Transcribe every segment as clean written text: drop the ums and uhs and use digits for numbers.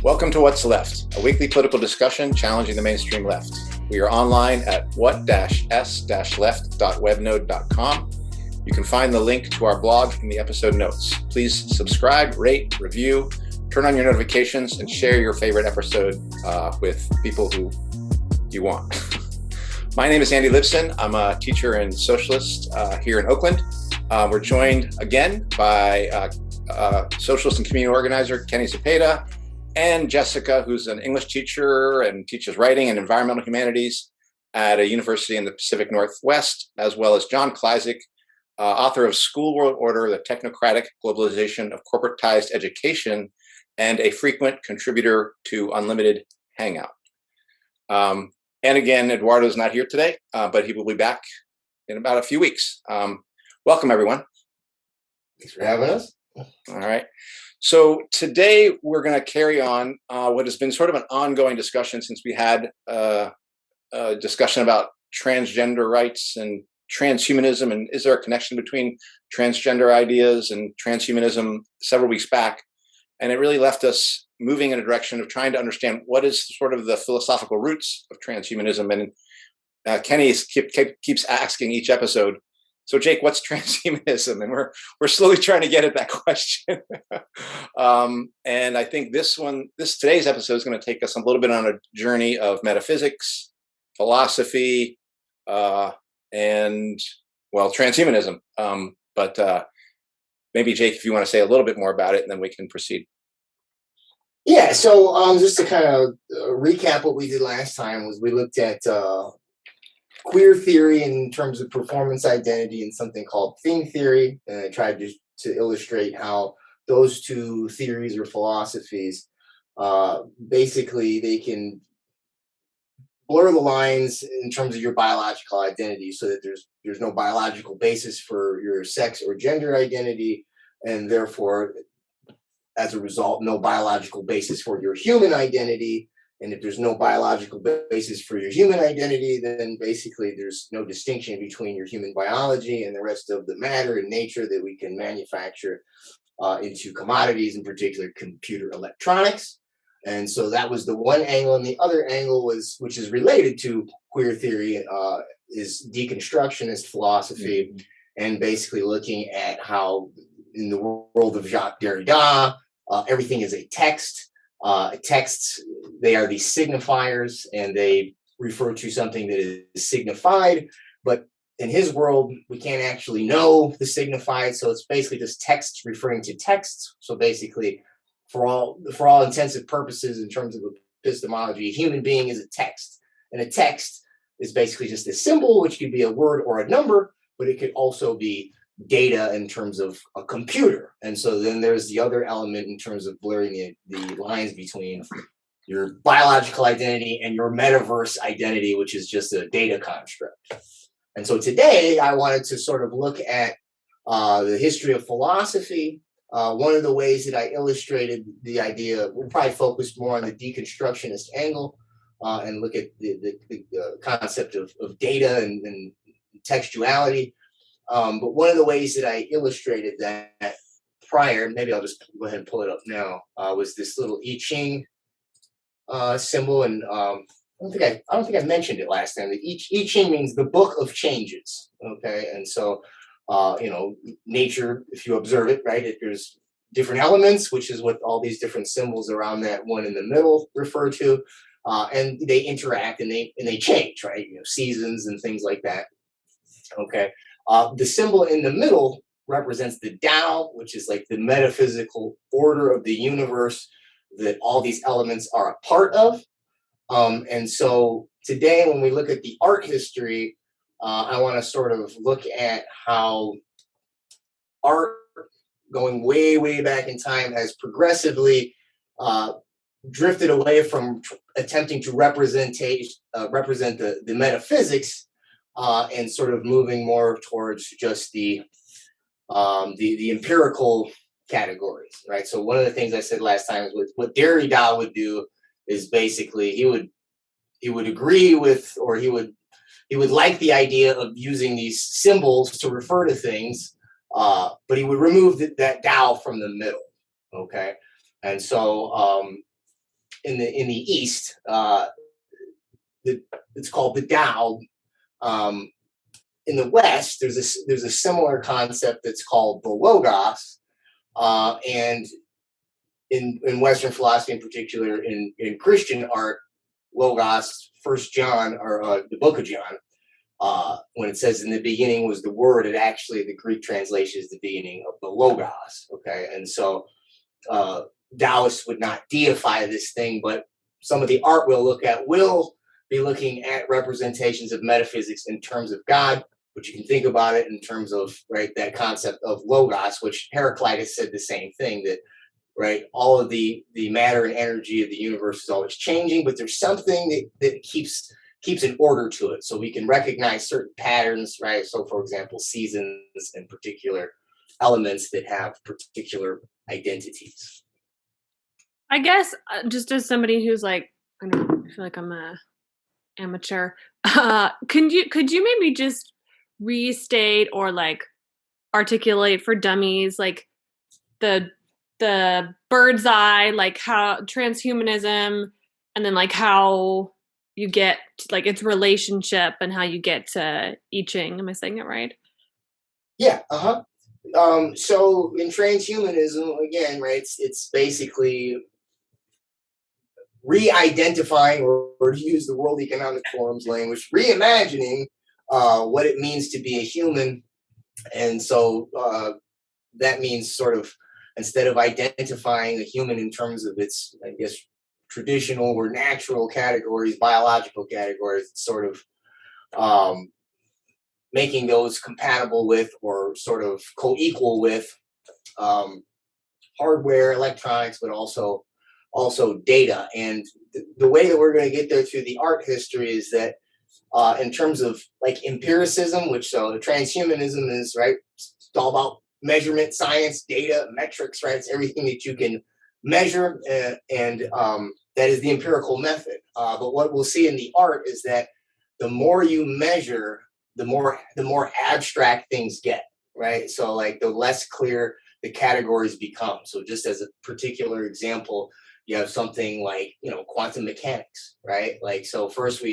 Welcome to What's Left, a weekly political discussion challenging the mainstream left. We are online at what-s-left.webnode.com. You can find the link to our blog in the episode notes. Please subscribe, rate, review, turn on your notifications, and share your favorite episode with people who you want. My name is Andy Libson. I'm a teacher and socialist here in Oakland. We're joined again by socialist and community organizer Kenny Zepeda and Jessica, who's an English teacher and teaches writing and environmental humanities at a university in the Pacific Northwest, as well as John Klyczek, author of School World Order, the Technocratic Globalization of Corporatized Education, and a frequent contributor to Unlimited Hangout. And again, Eduardo's not here today, but he will be back in about a few weeks. Welcome, everyone. Thanks for having us. All right. So today we're going to carry on what has been sort of an ongoing discussion since we had a discussion about transgender rights and transhumanism, and is there a connection between transgender ideas and transhumanism several weeks back. And it really left us moving in a direction of trying to understand what is sort of the philosophical roots of transhumanism. And Kenny keeps asking each episode, so Jake, what's transhumanism? And we're slowly trying to get at that question. And I think today's episode is going to take us a little bit on a journey of metaphysics, philosophy, and transhumanism. But maybe Jake, if you want to say a little bit more about it, and then we can proceed. Yeah. So just to kind of recap what we did last time was we looked at queer theory in terms of performance identity and something called thing theory, and I tried to illustrate how those two theories or philosophies basically they can blur the lines in terms of your biological identity, so that there's no biological basis for your sex or gender identity, and therefore, as a result, no biological basis for your human identity. And if there's no biological basis for your human identity, then basically there's no distinction between your human biology and the rest of the matter and nature that we can manufacture into commodities, in particular computer electronics. And so that was the one angle. And the other angle which is related to queer theory, is Deconstructionist Philosophy, and basically looking at how in the world of Jacques Derrida, everything is a text. Texts, they are these signifiers, and they refer to something that is signified. But in his world, we can't actually know the signified. So it's basically just text referring to texts. So basically, for all intensive purposes, in terms of epistemology, a human being is a text. And a text is basically just a symbol, which could be a word or a number, but it could also be data in terms of a computer. And so then there's the other element in terms of blurring the lines between your biological identity and your metaverse identity, which is just a data construct. And so today I wanted to sort of look at the history of philosophy. One of the ways that I illustrated the idea, we'll probably focus more on the deconstructionist angle and look at the concept of data and textuality. But one of the ways that I illustrated that prior, maybe I'll just go ahead and pull it up now, was this little I Ching symbol. And I don't think I mentioned it last time. The I Ching means the book of changes. Okay, and so nature, if you observe it, right, there's different elements, which is what all these different symbols around that one in the middle refer to, and they interact and they change, right? Seasons and things like that. Okay. The symbol in the middle represents the Tao, which is like the metaphysical order of the universe that all these elements are a part of. And so today, when we look at the art history, I want to sort of look at how art, going way, way back in time, has progressively drifted away from attempting to represent the metaphysics, and sort of moving more towards just the empirical categories, right? So one of the things I said last time is what Derrida would do is basically he would agree with, or he would like the idea of using these symbols to refer to things, but he would remove that Tao from the middle. Okay, and so in the East, it's called the Tao. In the West, there's a similar concept that's called the Logos, and in Western philosophy, in particular, in Christian art, Logos, First John, or the Book of John, when it says in the beginning was the Word, it actually, the Greek translation is the beginning of the Logos. Okay, and so Taoists would not deify this thing, but some of the art we'll look at will be looking at representations of metaphysics in terms of God, but you can think about it in terms of, right, that concept of Logos, which Heraclitus said the same thing, that, right, all of the matter and energy of the universe is always changing, but there's something that keeps an order to it, so we can recognize certain patterns, right? So, for example, seasons and particular elements that have particular identities. I guess just as somebody who's like, I don't know, I feel like I'm a amateur. Could you maybe just restate or like articulate for dummies like the bird's eye, like how transhumanism, and then like how you get like its relationship and how you get to I Ching. Am I saying it right? Yeah. So in transhumanism, again, right, it's basically re-identifying, or to use the World Economic Forum's language, reimagining what it means to be a human. And so that means sort of, instead of identifying a human in terms of its, I guess, traditional or natural categories, biological categories, it's sort of making those compatible with or sort of co-equal with hardware, electronics, but also data. And the way that we're going to get there through the art history is that in terms of like empiricism, which so transhumanism is, right, it's all about measurement, science, data, metrics, right? It's everything that you can measure, and that is the empirical method. But what we'll see in the art is that the more you measure, the more abstract things get, right? So like the less clear the categories become. So just as a particular example, you have something like, quantum mechanics, right? Like, so first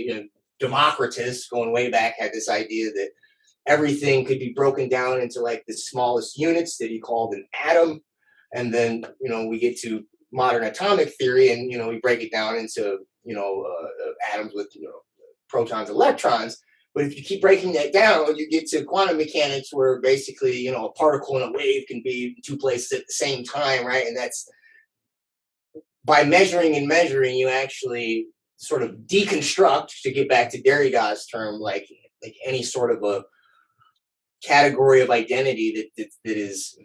Democritus, going way back, had this idea that everything could be broken down into like the smallest units that he called an atom. And then, we get to modern atomic theory, and, we break it down into, atoms with, protons, electrons. But if you keep breaking that down, you get to quantum mechanics, where basically, a particle and a wave can be in two places at the same time, right? And that's by measuring, you actually sort of deconstruct, to get back to Derrida's term, like any sort of a category of identity that is,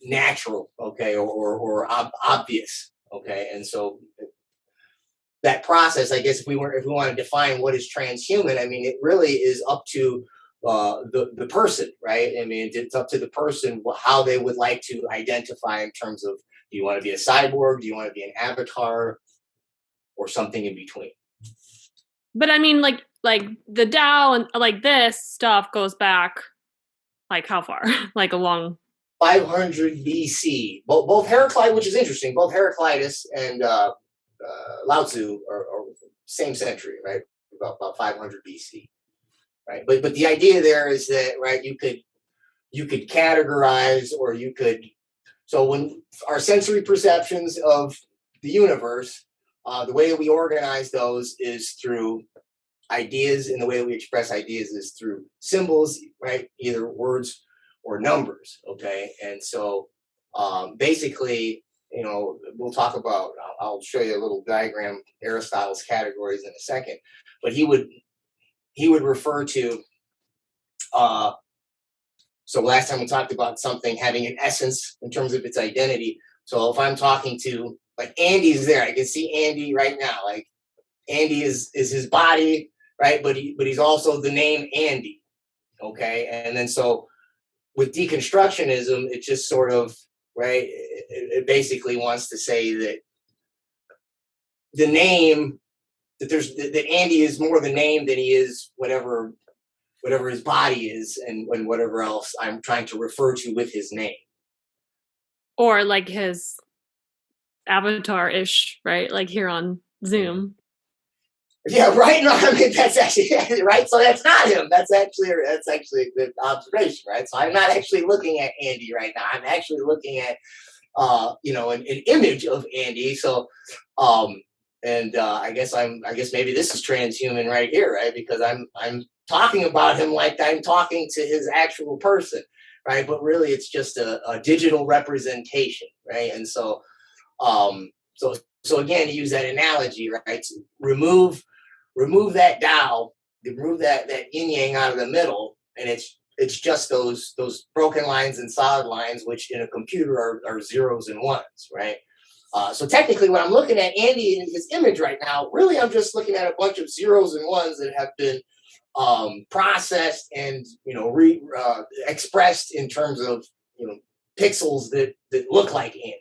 natural, okay, or obvious, okay. And so that process, I guess, if we want to define what is transhuman, I mean, it really is up to the person, right? I mean, it's up to the person how they would like to identify in terms of, do you want to be a cyborg? Do you want to be an avatar, or something in between? But I mean, like the Tao and like this stuff goes back, like how far? Like a long 500 BC. Both Heraclitus, which is interesting, both Heraclitus and Lao Tzu are same century, right? About 500 BC, right? But the idea there is that, right, you could categorize, or you could. So when our sensory perceptions of the universe, the way that we organize those is through ideas, and the way that we express ideas is through symbols, right? Either words or numbers, okay? And so basically, we'll talk about, I'll show you a little diagram, Aristotle's categories in a second, but he would refer to, so last time we talked about something having an essence in terms of its identity. So if I'm talking to, like, Andy's there, I can see Andy right now, like Andy is his body, right? But he's also the name Andy, okay? And then so with deconstructionism, it just sort of, right, it basically wants to say that the name, that Andy is more the name than he is whatever his body is, and whatever else I'm trying to refer to with his name. Or like his avatar-ish, right? Like here on Zoom. Yeah, right. No, I mean that's actually right. So that's not him. That's actually a good observation, right? So I'm not actually looking at Andy right now. I'm actually looking at an image of Andy. So I guess maybe this is transhuman right here, right? Because I'm talking about him like I'm talking to his actual person, right? But really it's just a digital representation, right? And so so again, to use that analogy, right? To remove that Tao, remove that yin yang out of the middle, and it's just those broken lines and solid lines, which in a computer are zeros and ones, right? So technically, when I'm looking at Andy in his image right now, really I'm just looking at a bunch of zeros and ones that have been processed and expressed in terms of pixels that look like Andy,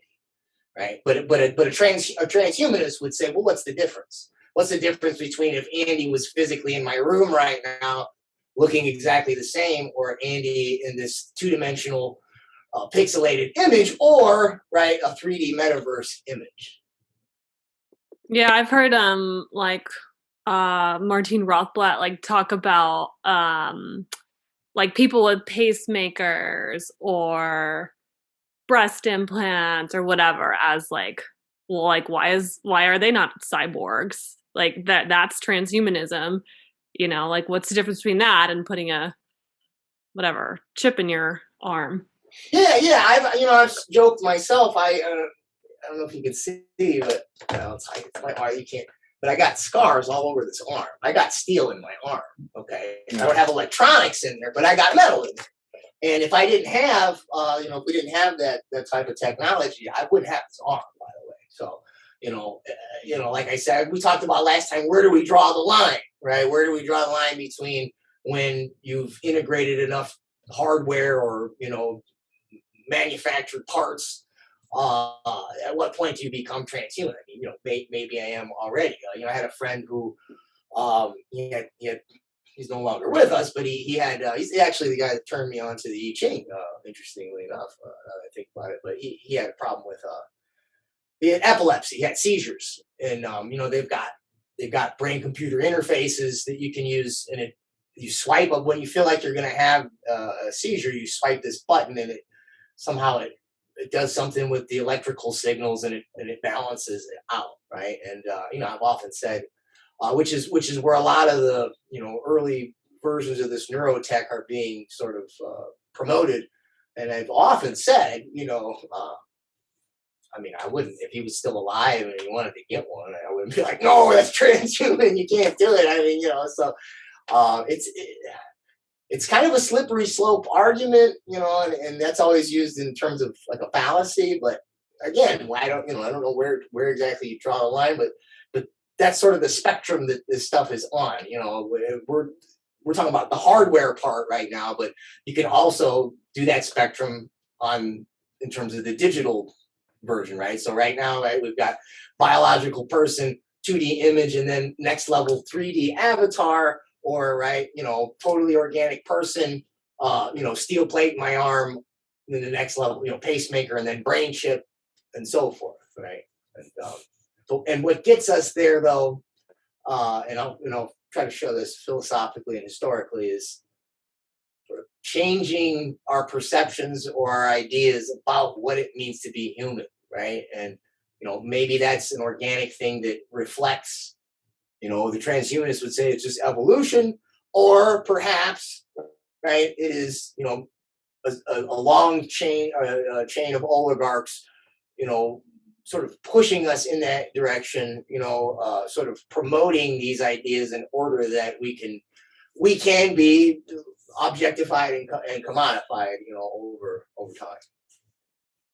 right? But a transhumanist would say, well, what's the difference? What's the difference between if Andy was physically in my room right now, looking exactly the same, or Andy in this two-dimensional pixelated image, or right a 3D metaverse image? Yeah, I've heard Martine Rothblatt like talk about like people with pacemakers or breast implants or whatever as like, well, like why are they not cyborgs? Like that's transhumanism, like what's the difference between that and putting a whatever chip in your arm? Yeah. I've joked myself. I don't know if you can see, but it's my arm. You can't. But I got scars all over this arm. I got steel in my arm. Okay, I don't have electronics in there, but I got metal in there. And if I didn't have, if we didn't have that type of technology, I wouldn't have this arm, by the way. So, like I said, we talked about last time, where do we draw the line, right? Where do we draw the line between when you've integrated enough hardware or, manufactured parts? At what point do you become transhuman? I mean, maybe I am already. I had a friend who, he's no longer with us, but he's actually the guy that turned me on to the I Ching. Interestingly enough, I think about it, but he had a problem with he had epilepsy, he had seizures, and they've got brain computer interfaces that you can use, and you swipe up when you feel like you're going to have a seizure. You swipe this button, and it does something with the electrical signals, and it balances it out, right? And I've often said, which is where a lot of the early versions of this neurotech are being sort of promoted. And I've often said, I wouldn't, if he was still alive and he wanted to get one, I wouldn't be like, no, that's transhuman, you can't do it. I mean, so it's kind of a slippery slope argument, and that's always used in terms of like a fallacy. But again, I don't know where exactly you draw the line, but that's sort of the spectrum that this stuff is on. We're talking about the hardware part right now, but you can also do that spectrum in terms of the digital version, right? So right now, right, we've got biological person, 2D image, and then next level 3D avatar, or right, totally organic person, steel plate in my arm, and then the next level, pacemaker, and then brain chip, and so forth, right? And what gets us there, though, and I'll try to show this philosophically and historically, is sort of changing our perceptions or our ideas about what it means to be human, right? And maybe that's an organic thing that reflects, the transhumanists would say it's just evolution, or perhaps, right, it is, a long chain of oligarchs, sort of pushing us in that direction, sort of promoting these ideas in order that we can be objectified and commodified, over time.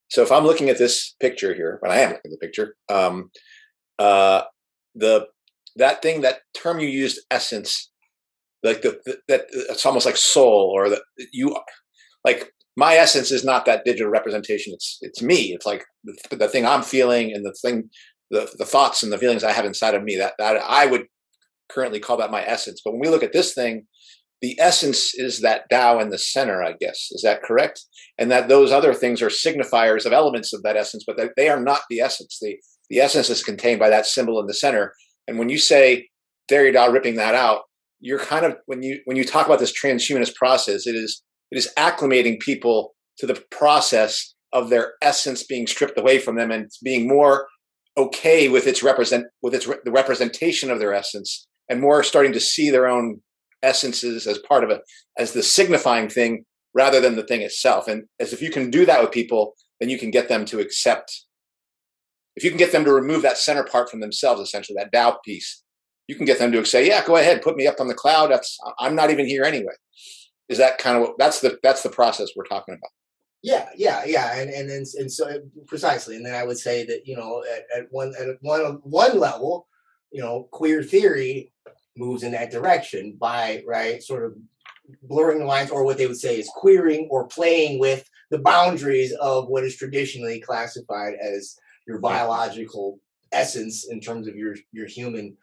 So if I'm looking at this picture here, when I am looking at the picture, that term you used, essence, like that it's almost like soul, or like my essence is not that digital representation. It's me. It's like the thing I'm feeling, and the thoughts and the feelings I have inside of me, that I would currently call that my essence. But when we look at this thing, the essence is that Tao in the center, I guess. Is that correct? And that those other things are signifiers of elements of that essence, but that they are not the essence. The essence is contained by that symbol in the center. And when you say Derrida ripping that out, you're kind of, when you talk about this transhumanist process, it is acclimating people to the process of their essence being stripped away from them and being more okay with the representation of their essence, and more starting to see their own essences as part of as the signifying thing rather than the thing itself. And as if you can do that with people, then you can get them to accept. If you can get them to remove that center part from themselves, essentially that Tao piece, you can get them to say, "Yeah, go ahead, put me up on the cloud. I'm not even here anyway." Is that kind of that's the process we're talking about? Yeah, and so precisely. And then I would say that, you know, at one level, you know, queer theory moves in that direction by, right, sort of blurring the lines, or what they would say is queering or playing with the boundaries of what is traditionally classified as your biological essence in terms of your human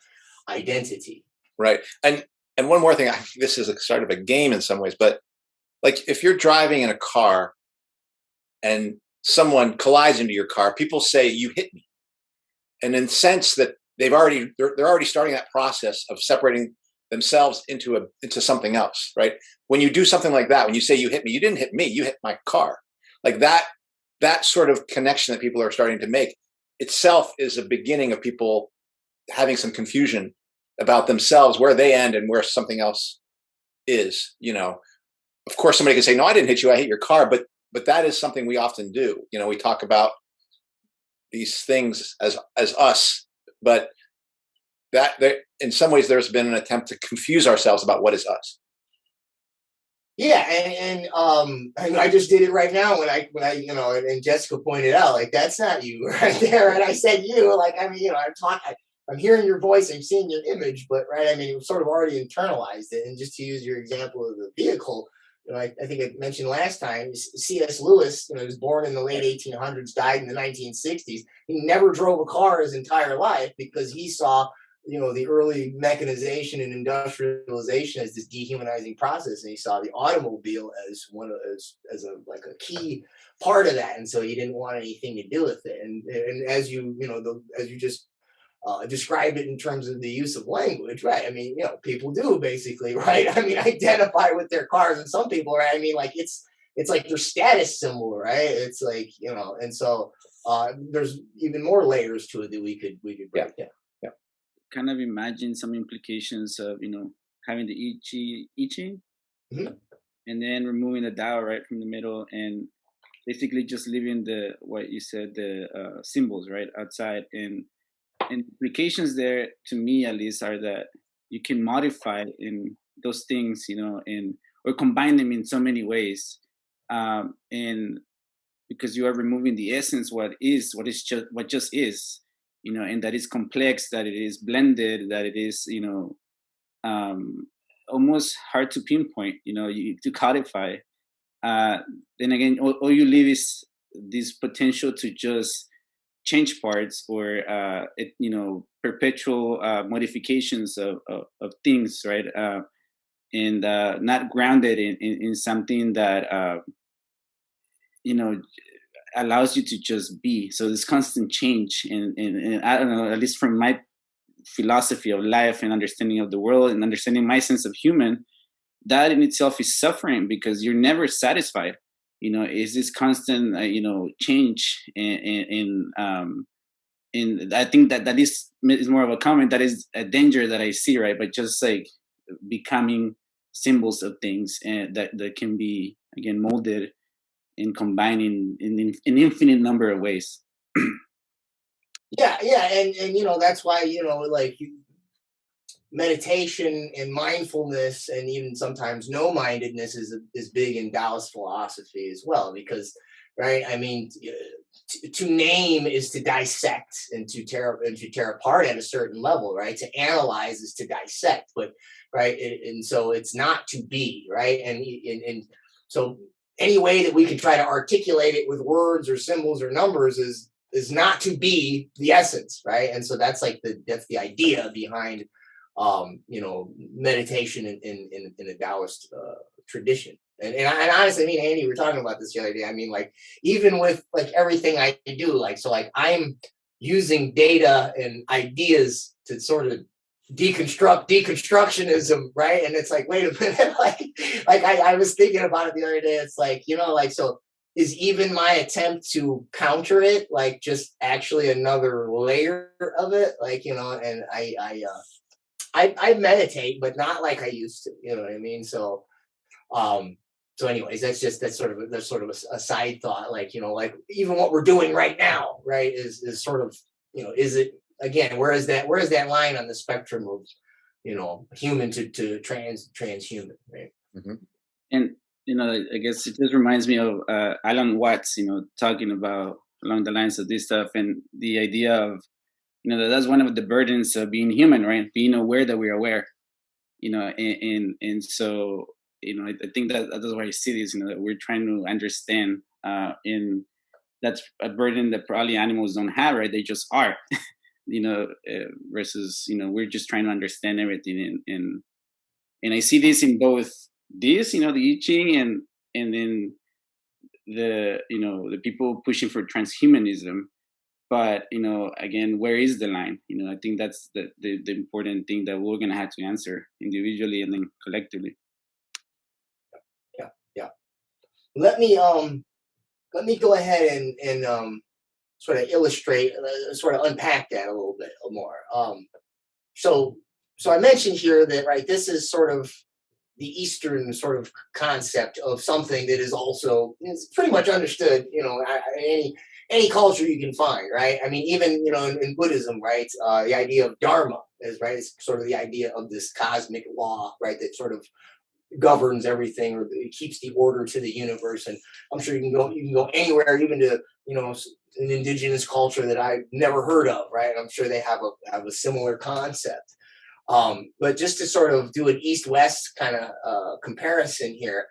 identity. Right. And one more thing, this is a sort of a game in some ways, but like if you're driving in a car and someone collides into your car, people say, "You hit me." And in the sense that they're already starting that process of separating themselves into something else, right? When you do something like that, when you say "you hit me," you didn't hit me, you hit my car. Like that sort of connection that people are starting to make itself is a beginning of people having some confusion about themselves, where they end and where something else is. You know, of course, somebody can say, "No, I didn't hit you, I hit your car," but that is something we often do. You know, we talk about these things as us, but that in some ways there's been an attempt to confuse ourselves about what is us. Yeah, and I just did it right now when I you know, and Jessica pointed out, like, that's not you right there, and I said you, like, I mean, you know, I'm hearing your voice, I'm seeing your image, but right, I mean, you've sort of already internalized it. And just to use your example of the vehicle, you know, I think I mentioned last time, C.S. Lewis, you know, he was born in the late 1800s, died in the 1960s. He never drove a car his entire life because he saw, you know, the early mechanization and industrialization as this dehumanizing process, and he saw the automobile as as a key part of that, and so he didn't want anything to do with it. And as you know, as you just describe it in terms of the use of language, right? I mean, you know, people do basically, right? I mean, identify with their cars, and some people, right? I mean, like it's like their status symbol, right? It's like, you know, and so there's even more layers to it that we could break down. Yeah. Kind of imagine some implications of, you know, having the I Ching, Mm-hmm. and then removing the Tao right from the middle, and basically just leaving what you said, the symbols right outside. And implications there, to me at least, are that you can modify in those things, you know, or combine them in so many ways, and because you are removing the essence, what just is, you know, and that is complex, that it is blended, that it is, you know, almost hard to pinpoint, you know, to codify. Then again, all you leave is this potential to just change parts, or you know, perpetual modifications of things, right? And not grounded in something that you know, allows you to just be. So this constant change, and I don't know, at least from my philosophy of life and understanding of the world and understanding my sense of human, that in itself is suffering, because you're never satisfied. You know, is this constant you know, change, and I think that is more of a comment, that is a danger that I see, right? But just like becoming symbols of things, and that can be, again, molded and combined in an infinite number of ways. Yeah, and you know, that's why, you know, like meditation and mindfulness, and even sometimes no-mindedness is big in Taoist philosophy as well, because, right, I mean, to name is to dissect and to tear apart at a certain level, right? To analyze is to dissect, but right, and so it's not to be, right, and so any way that we can try to articulate it with words or symbols or numbers is not to be the essence, right? And so that's like that's the idea behind meditation in the Taoist tradition. And honestly, me and Andy were talking about this the other day. I mean, like, even with like everything I do, like, so like I'm using data and ideas to sort of deconstruct deconstructionism, right? And it's like, wait a minute, like I was thinking about it the other day. It's like, like, so is even my attempt to counter it like just actually another layer of it, like, and I meditate, but not like I used to, you know what I mean? So anyways, that's sort of a side thought, like, like even what we're doing right now, right, is sort of, is it, again, where is that line on the spectrum of, human to transhuman, right? Mm-hmm. And I guess it just reminds me of Alan Watts, talking about along the lines of this stuff, and the idea of, that's one of the burdens of being human, right? Being aware that we're aware, and so, I think that's why I see this, that we're trying to understand, and that's a burden that probably animals don't have, right? They just are, versus, we're just trying to understand everything. And I see this in both this, the I Ching, and then the people pushing for transhumanism. But, again, where is the line? I think that's the important thing that we're going to have to answer individually and then collectively. Yeah. Let me go ahead and sort of illustrate, sort of unpack that a little bit more. So I mentioned here that, right, this is sort of the Eastern sort of concept of something that is also, it's pretty much understood, any culture you can find, right? I mean, even, in Buddhism, right, the idea of Dharma is, right, it's sort of the idea of this cosmic law, right, that sort of governs everything, or it keeps the order to the universe. And I'm sure you can go anywhere, even to, an indigenous culture that I've never heard of, right? I'm sure they have a similar concept. But just to sort of do an East-West kind of comparison here,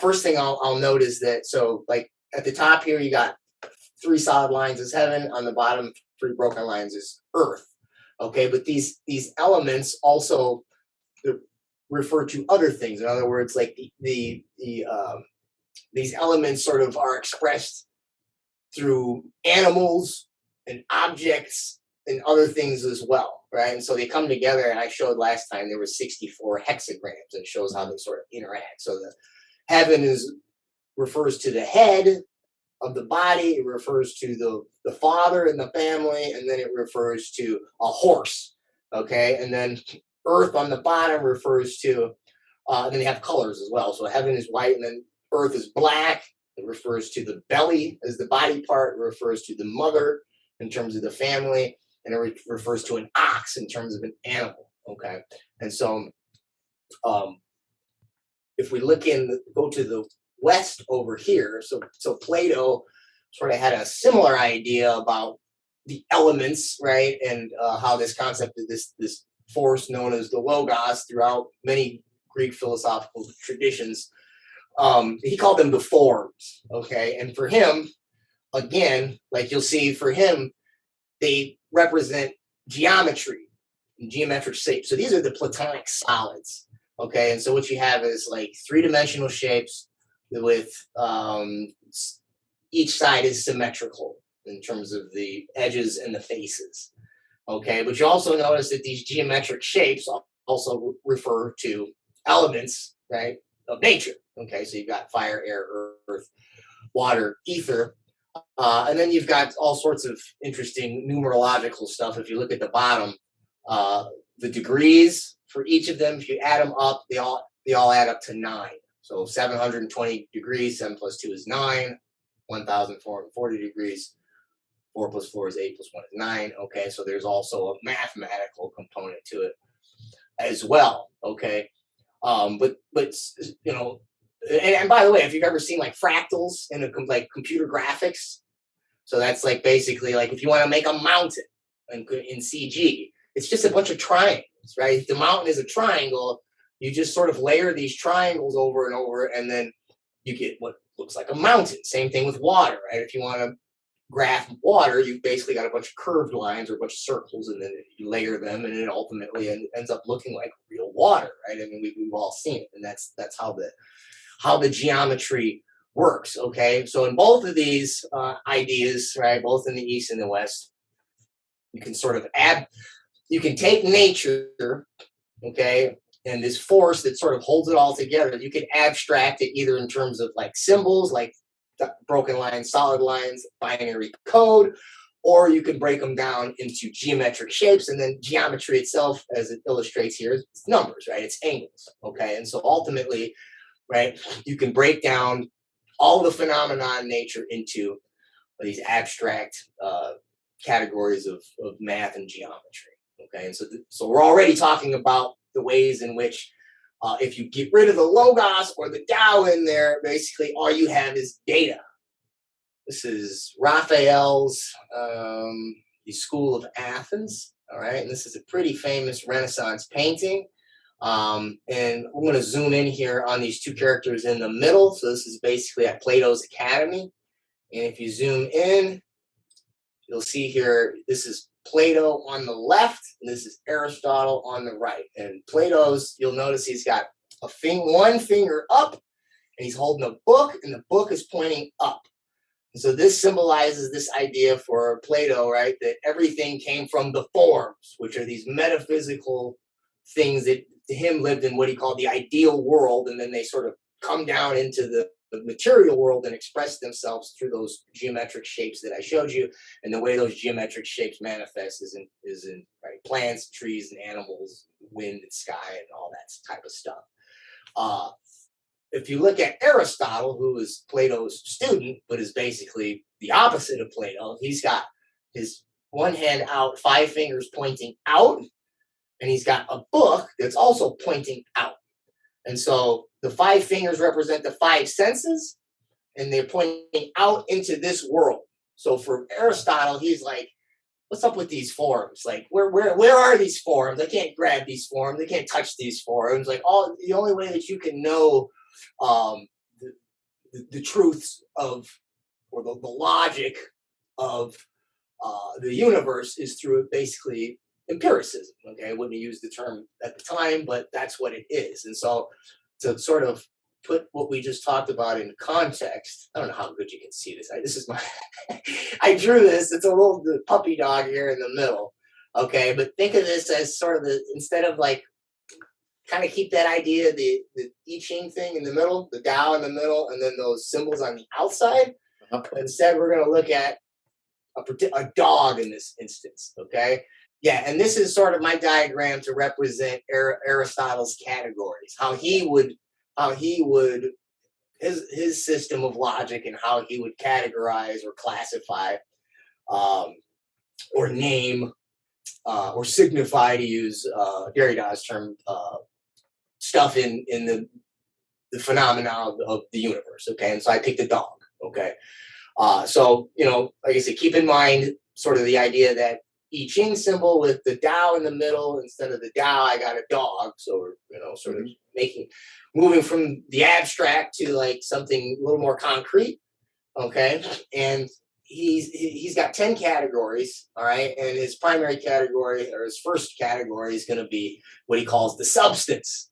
first thing I'll note is that, so like at the top here, you got 3 solid lines is heaven, on the bottom 3 broken lines is earth. Okay, but these elements also refer to other things. In other words, like these elements sort of are expressed through animals and objects and other things as well, right? And so they come together, and I showed last time there were 64 hexagrams, and it shows how they sort of interact. So the heaven refers to the head of the body, it refers to the father in the family, and then it refers to a horse, okay? And then earth on the bottom refers to, and then they have colors as well. So heaven is white, and then earth is black. It refers to the belly as the body part. It refers to the mother in terms of the family, and it refers to an ox in terms of an animal, okay? And so if we go to the West over here, so Plato sort of had a similar idea about the elements, right? And how this concept of this force known as the logos throughout many Greek philosophical traditions, he called them the forms, okay? And for him, again, like you'll see, for him, they represent geometry and geometric shapes. So these are the Platonic solids, okay? And so what you have is like 3-dimensional shapes with each side is symmetrical in terms of the edges and the faces, okay? But you also notice that these geometric shapes also refer to elements, right, of nature, okay? So you've got fire, air, earth, water, ether, and then you've got all sorts of interesting numerological stuff. If you look at the bottom, the degrees for each of them, if you add them up, they all add up to 9. So 720 degrees, 7 plus 2 is 9. 1,440 degrees, 4 plus 4 is 8 plus 1 is 9. Okay, so there's also a mathematical component to it as well. Okay, but and by the way, if you've ever seen like fractals in like computer graphics, so that's like basically like if you want to make a mountain in CG, it's just a bunch of triangles, right? If the mountain is a triangle, you just sort of layer these triangles over and over, and then you get what looks like a mountain. Same thing with water, right? If you want to graph water, you've basically got a bunch of curved lines or a bunch of circles, and then you layer them, and it ultimately ends up looking like real water, right? I mean, we've all seen it, and that's how the geometry works. Okay, so in both of these ideas, right, both in the East and the West, you can sort of you can take nature, okay, and this force that sort of holds it all together. You can abstract it either in terms of like symbols, like broken lines, solid lines, binary code, or you can break them down into geometric shapes, and then geometry itself, as it illustrates here, is numbers, right? It's angles, okay? And so ultimately, right, you can break down all the phenomena in nature into these abstract categories of math and geometry, okay? And so we're already talking about the ways in which if you get rid of the logos or the Tao in there, basically all you have is data. This is Raphael's The School of Athens, all right? And this is a pretty famous Renaissance painting. And I'm going to zoom in here on these two characters in the middle. So this is basically at Plato's Academy. And if you zoom in, you'll see here, this is Plato on the left, and this is Aristotle on the right. And Plato's, you'll notice he's got one finger up, and he's holding a book, and the book is pointing up. And so this symbolizes this idea for Plato, right, that everything came from the forms, which are these metaphysical things that to him lived in what he called the ideal world, and then they sort of come down into the material world and express themselves through those geometric shapes that I showed you. And the way those geometric shapes manifest is in right, plants, trees, and animals, wind and sky, and all that type of stuff. If you look at Aristotle, who is Plato's student, but is basically the opposite of Plato, he's got his one hand out, 5 fingers pointing out, and he's got a book that's also pointing out. And so the 5 fingers represent the 5 senses, and they're pointing out into this world. So for Aristotle, he's like, what's up with these forms? Like, where are these forms? I can't grab these forms. I can't touch these forms. Like, the only way that you can know the truths of, or the logic of the universe is through basically empiricism. Okay, I wouldn't use the term at the time, but that's what it is. And so to sort of put what we just talked about in context, I don't know how good you can see this. This is my, I drew this. It's a little puppy dog here in the middle. Okay, but think of this as sort of instead of like, kind of keep that idea, the I Ching thing in the middle, the Tao in the middle, and then those symbols on the outside. But instead, we're going to look at a dog in this instance, okay? Yeah, and this is sort of my diagram to represent Aristotle's categories, how he would his system of logic and how he would categorize or classify or name or signify, to use Derrida's term, stuff in the phenomena of the universe, okay? And so I picked a dog, okay? So, like I said, keep in mind sort of the idea that I Ching symbol with the Tao in the middle, instead of the Tao, I got a dog. So we're, sort of moving from the abstract to like something a little more concrete, okay? And he's got 10 categories, all right? And his primary category, or his first category, is going to be what he calls the substance,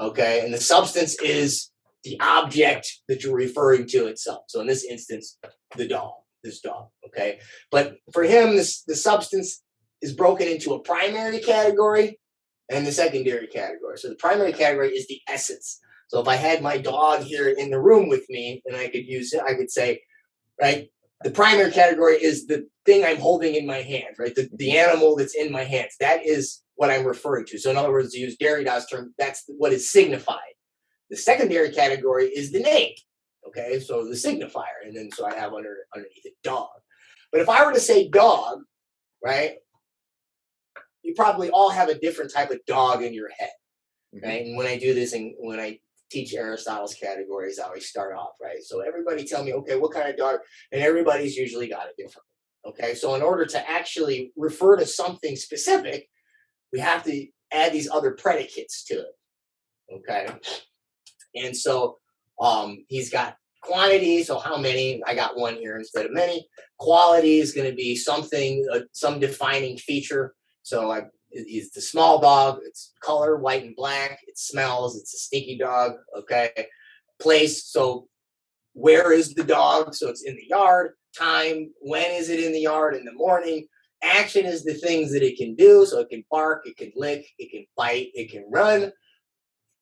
okay? And the substance is the object that you're referring to itself. So in this instance, this dog, okay? But for him, the substance is broken into a primary category and the secondary category. So the primary category is the essence. So if I had my dog here in the room with me, and I could say, right, the primary category is the thing I'm holding in my hand, right? The animal that's in my hands. That is what I'm referring to. So in other words, to use Derrida's term, that's what is signified. The secondary category is the name, okay? So the signifier, and then so I have underneath it dog. But if I were to say dog, right, you probably all have a different type of dog in your head, right? And when I do this, and when I teach Aristotle's categories, I always start off, right? So everybody tell me, okay, what kind of dog? And everybody's usually got a different one, okay? So in order to actually refer to something specific, we have to add these other predicates to it, okay? And so he's got quantity, so how many, I got one here instead of many. Quality is going to be something, some defining feature. So it's the small dog, it's color, white and black, it smells, it's a stinky dog, okay. Place, so where is the dog? So it's in the yard. Time, when is it in the yard? In the morning. Action is the things that it can do. So it can bark, it can lick, it can bite, it can run.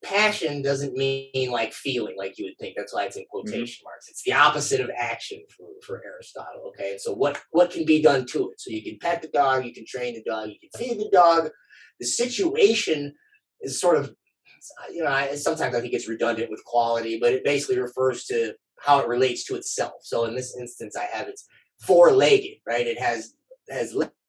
Passion doesn't mean like feeling, like you would think. That's why it's in quotation marks. It's the opposite of action for Aristotle. Okay, and so what can be done to it? So you can pet the dog, you can train the dog, you can feed the dog. The situation is sort of, sometimes I think it's redundant with quality, but it basically refers to how it relates to itself. So in this instance, I have it's four-legged, right? It has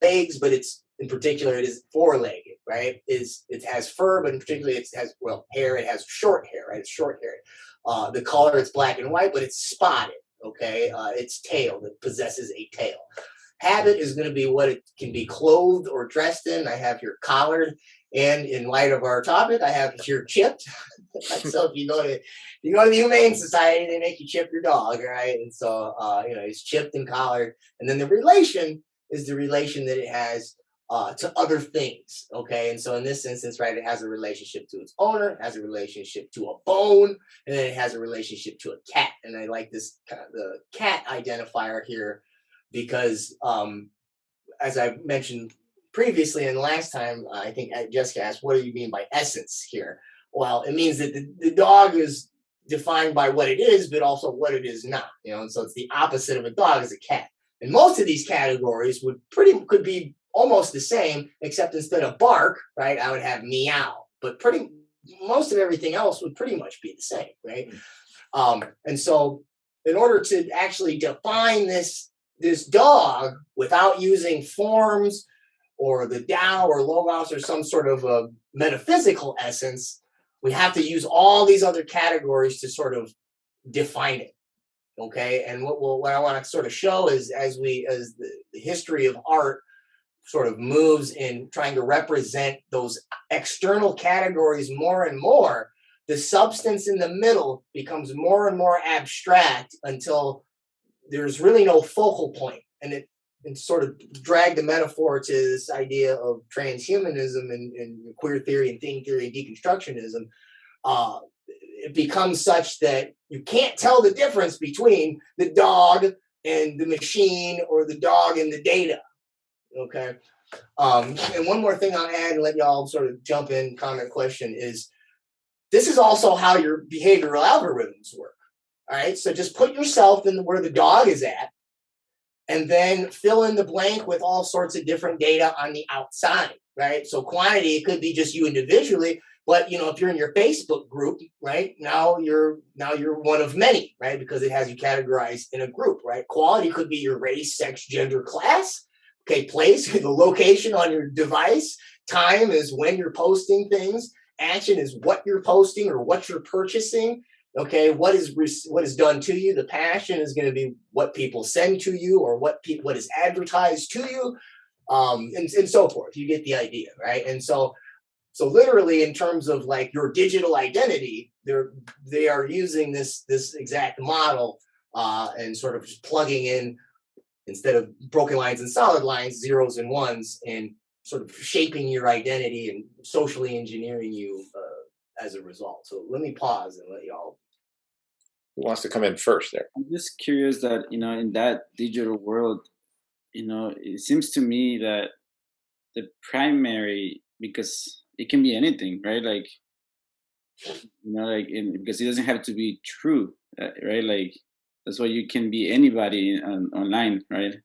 legs, but it's in particular it is four-legged, right? It has fur, but in particular it has hair. It has short hair, right? It's short-haired. The color, it's black and white, but it's spotted. Okay, its tail, that possesses a tail. Habit is going to be what it can be clothed or dressed in. I have here collared, and in light of our topic, I have here chipped. So if you go to the Humane Society, they make you chip your dog, right? And so it's chipped and collared. And then the relation is the relation that it has to other things. Okay, and so in this instance, right, it has a relationship to its owner, it has a relationship to a bone, and then it has a relationship to a cat. And I like this the cat identifier here because as I mentioned previously and last time, I think Jessica asked, what do you mean by essence here? Well, it means that the dog is defined by what it is, but also what it is not. And so it's the opposite of a dog is a cat. And most of these categories could be almost the same, except instead of bark, right, I would have meow. But most of everything else would pretty much be the same, right? And so in order to actually define this dog without using forms or the Tao or Logos or some sort of a metaphysical essence, we have to use all these other categories to sort of define it. Okay, and what I want to sort of show is as the history of art sort of moves in trying to represent those external categories more and more, the substance in the middle becomes more and more abstract until there's really no focal point. And it sort of drag the metaphor to this idea of transhumanism and queer theory and thing theory and deconstructionism. It becomes such that you can't tell the difference between the dog and the machine or the dog and the data. Okay. And one more thing I'll add and let y'all sort of jump in, comment, question is this is also how your behavioral algorithms work. All right. So just put yourself in where the dog is at and then fill in the blank with all sorts of different data on the outside. Right. So quantity, it could be just you individually. But if you're in your Facebook group, right, now you're one of many, right, because it has you categorized in a group, right? Quality could be your race, sex, gender, class. Okay, place, the location on your device. Time is when you're posting things. Action is what you're posting or what you're purchasing. Okay, what is done to you. The passion is going to be what people send to you or what is advertised to you, and so forth. You get the idea, right? And so literally in terms of like your digital identity, they are using this exact model and sort of just plugging in, instead of broken lines and solid lines, zeros and ones, and sort of shaping your identity and socially engineering you as a result. So let me pause and let y'all. Who wants to come in first there? I'm just curious that, in that digital world, it seems to me that the primary, because it can be anything, right? Like, because it doesn't have to be true, right? Like, that's why you can be anybody online, right?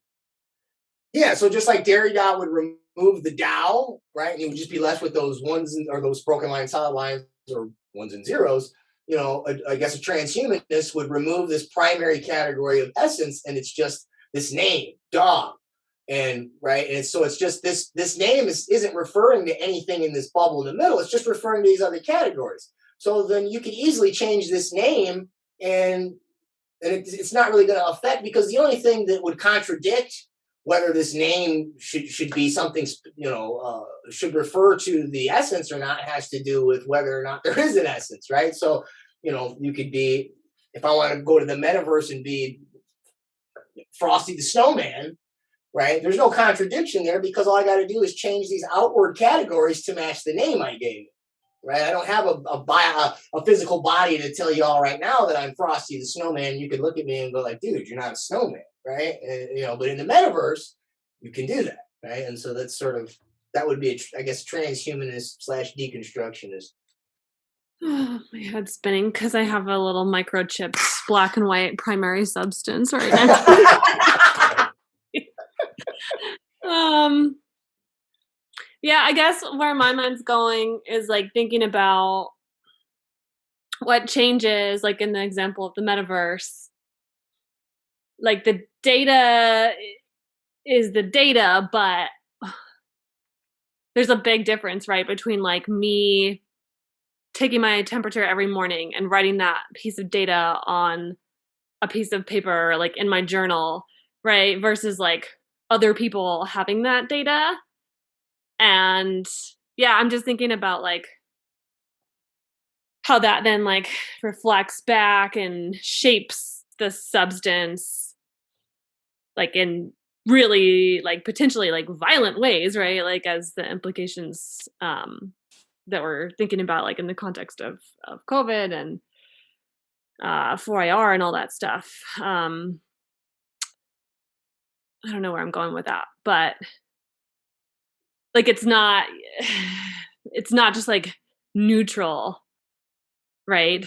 Yeah, so just like Derrida would remove the Tao, right? And you would just be left with those ones or those broken lines, solid lines, or ones and zeros. I guess a transhumanist would remove this primary category of essence, and it's just this name, dog. And right, and so it's just this name isn't referring to anything in this bubble in the middle. It's just referring to these other categories. So then you could easily change this name, and it's not really going to affect, because the only thing that would contradict whether this name should be something should refer to the essence or not has to do with whether or not there is an essence, right? So you could be if I want to go to the metaverse and be Frosty the Snowman, right? There's no contradiction there because all I got to do is change these outward categories to match the name I gave it, right? I don't have a physical body to tell you all right now that I'm Frosty the Snowman. You could look at me and go like, dude, you're not a snowman, right? And, but in the metaverse, you can do that, right? And so that's that would be, I guess, transhumanist / deconstructionist. Oh, my head's spinning because I have a little microchip black and white primary substance right now. Yeah, I guess where my mind's going is like thinking about what changes, like in the example of the metaverse. Like the data is the data, but there's a big difference, right, between like me taking my temperature every morning and writing that piece of data on a piece of paper, like in my journal, right, versus like other people having that data. And yeah, I'm just thinking about like how that then like reflects back and shapes the substance like in really like potentially like violent ways, right? Like as the implications that we're thinking about like in the context of COVID and 4IR and all that stuff. I don't know where I'm going with that, but like it's not just like neutral, right?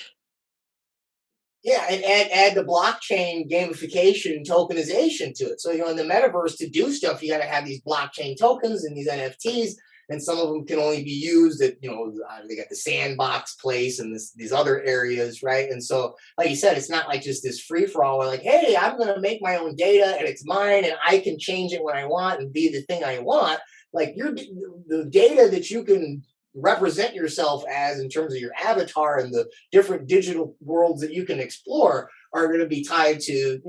Yeah, and add the blockchain gamification tokenization to it. So, in the metaverse, to do stuff, you got to have these blockchain tokens and these NFTs, and some of them can only be used at, they got the sandbox place and these other areas, right? And so, like you said, it's not like just this free-for-all where like, hey, I'm going to make my own data and it's mine and I can change it when I want and be the thing I want. Like the data that you can represent yourself as in terms of your avatar and the different digital worlds that you can explore are going to be tied to,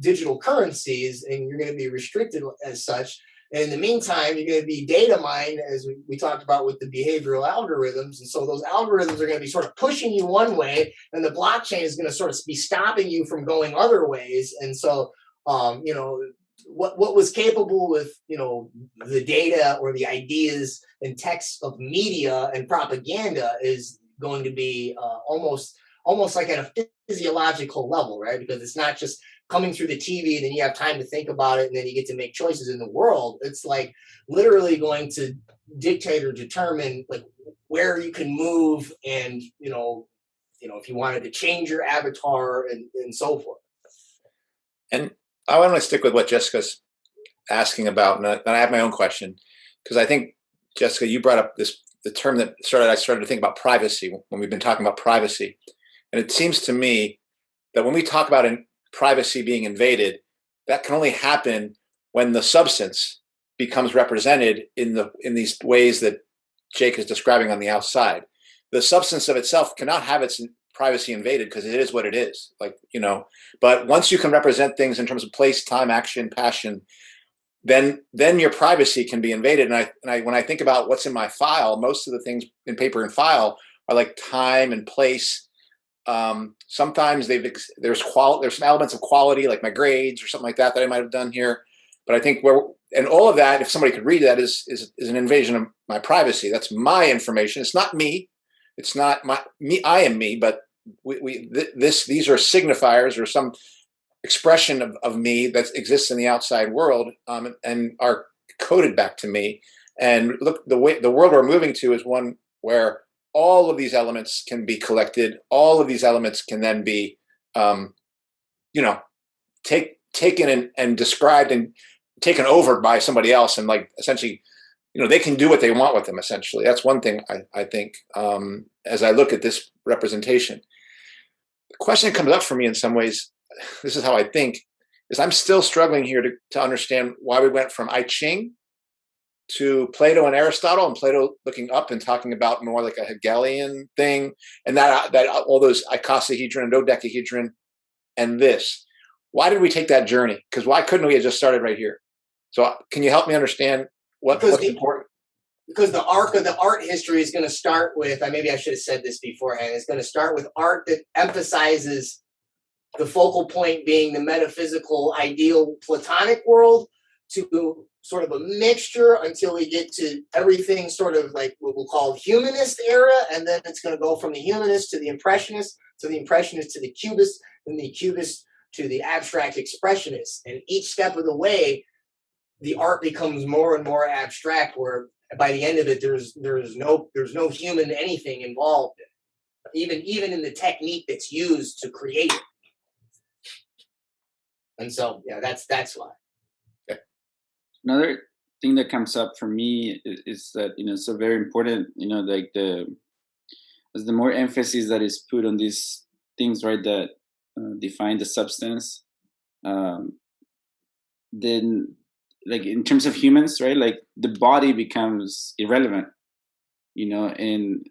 digital currencies, and you're going to be restricted as such. And in the meantime, you're going to be data mined, as we talked about with the behavioral algorithms. And so those algorithms are going to be sort of pushing you one way, and the blockchain is going to sort of be stopping you from going other ways. And so, what was capable with the data or the ideas and texts of media and propaganda is going to be almost like at a physiological level, right? Because it's not just coming through the TV and then you have time to think about it and then you get to make choices in the world. It's like literally going to dictate or determine like where you can move and if you wanted to change your avatar and so forth. And I want to stick with what Jessica's asking about, and I have my own question, because I think, Jessica, you brought up the term that I started to think about privacy when we've been talking about privacy. And it seems to me that when we talk about privacy being invaded, that can only happen when the substance becomes represented in these ways that Jake is describing on the outside. The substance of itself cannot have its privacy invaded because it is what it is, but once you can represent things in terms of place, time, action, passion, then your privacy can be invaded. And I when I think about what's in my file, most of the things in paper and file are like time and place. Sometimes there's some elements of quality, like my grades or something like that I might have done here. But I think and all of that, if somebody could read that, is an invasion of my privacy. That's my information. It's not me. It's not me. I am me. But these are signifiers or some expression of me that exists in the outside world, and are coded back to me. And look, the world we're moving to is one where all of these elements can be collected. All of these elements can then be, taken and described and taken over by somebody else, and like essentially, they can do what they want with them. Essentially, that's one thing I think as I look at this representation. The question that comes up for me in some ways, this is how I think, is I'm still struggling here to understand why we went from I Ching to Plato and Aristotle, and Plato looking up and talking about more like a Hegelian thing, and that all those icosahedron and dodecahedron, and this. Why did we take that journey? Because why couldn't we have just started right here? So can you help me understand what's important? Because the arc of the art history is going to start with, maybe I should have said this beforehand, it's going to start with art that emphasizes the focal point being the metaphysical ideal Platonic world, to sort of a mixture until we get to everything sort of like what we'll call humanist era, and then it's going to go from the humanist to the impressionist, to the impressionist to the cubist, then the cubist to the abstract expressionist. And each step of the way, the art becomes more and more abstract, where by the end of it, there's no human anything involved, even in the technique that's used to create it. And so, yeah, that's why. Another thing that comes up for me is that, so very important, like as the more emphasis that is put on these things, right, that define the substance, then, like, in terms of humans, right, like the body becomes irrelevant, and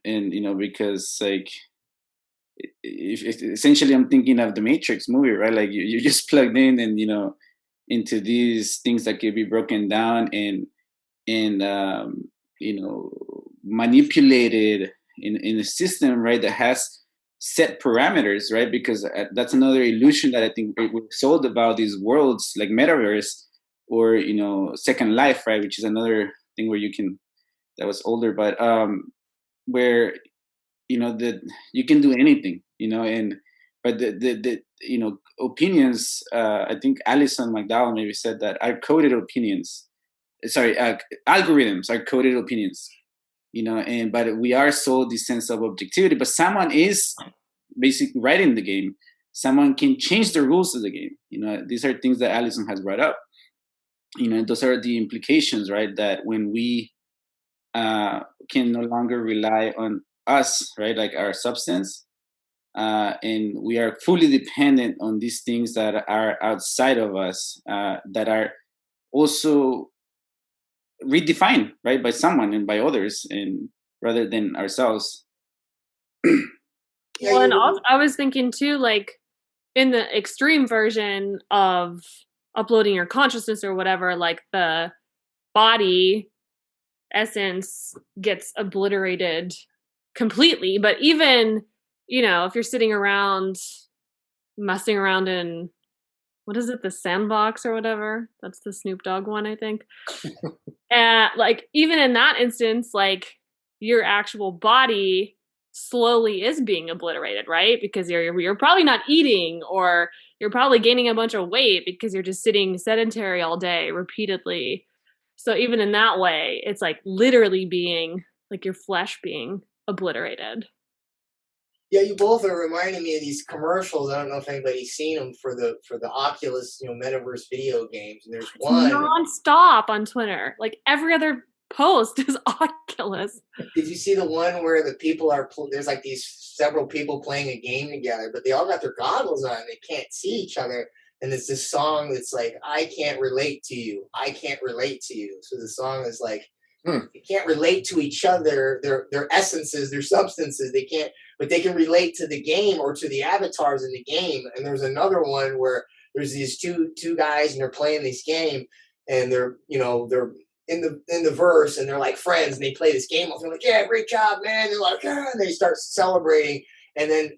because, like, if essentially I'm thinking of the Matrix movie, right, like you just plugged in and into these things that can be broken down and manipulated in a system, right, that has set parameters, right, because that's another illusion that I think we're sold about these worlds like Metaverse or Second Life, right, which is another thing where that was older, but where that you can do anything, but the opinions, I think Alison McDowell maybe said that are coded opinions. Sorry, algorithms are coded opinions, but we are sold this sense of objectivity, but someone is basically writing the game. Someone can change the rules of the game. These are things that Alison has brought up. Those are the implications, right? That when we can no longer rely on us, right, like our substance, and we are fully dependent on these things that are outside of us, that are also redefined, right, by someone and by others, and rather than ourselves. Well, and also, I was thinking too, like in the extreme version of uploading your consciousness or whatever, like the body essence gets obliterated completely. But even, if you're sitting around messing around in, what is it, the sandbox or whatever, that's the Snoop Dogg one, I think. And like even in that instance, like your actual body slowly is being obliterated, right? Because you're probably not eating, or you're probably gaining a bunch of weight because you're just sitting sedentary all day repeatedly. So even in that way, it's like literally being like your flesh being obliterated. Yeah, you both are reminding me of these commercials. I don't know if anybody's seen them for the Oculus, Metaverse video games. And there's one nonstop on Twitter. Like every other post is Oculus. Did you see the one where the people there's like these several people playing a game together, but they all got their goggles on. They can't see each other. And there's this song that's like, I can't relate to you. I can't relate to you. So the song is like, they can't relate to each other, their essences, their substances. They can't, but they can relate to the game or to the avatars in the game. And there's another one where there's these two guys and they're playing this game, and they're in the verse, and they're like friends, and they play this game. They're like, yeah, great job, man. They're like, and they start celebrating, and then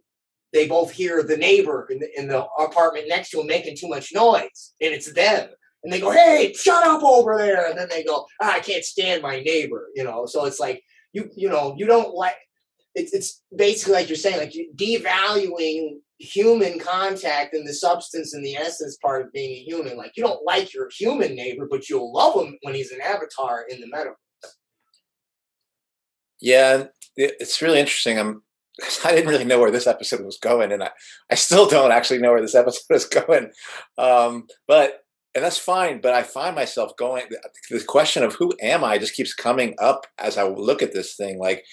they both hear the neighbor in the apartment next to them making too much noise, and it's them. And they go, hey, shut up over there. And then they go, I can't stand my neighbor, So it's like, you don't like, it's basically like you're saying, like devaluing human contact and the substance and the essence part of being a human. Like you don't like your human neighbor, but you'll love him when he's an avatar in the metaverse. Yeah, it's really interesting. I didn't really know where this episode was going, and I still don't actually know where this episode is going. And that's fine, but I find myself going, the question of who am I just keeps coming up as I look at this thing. Like,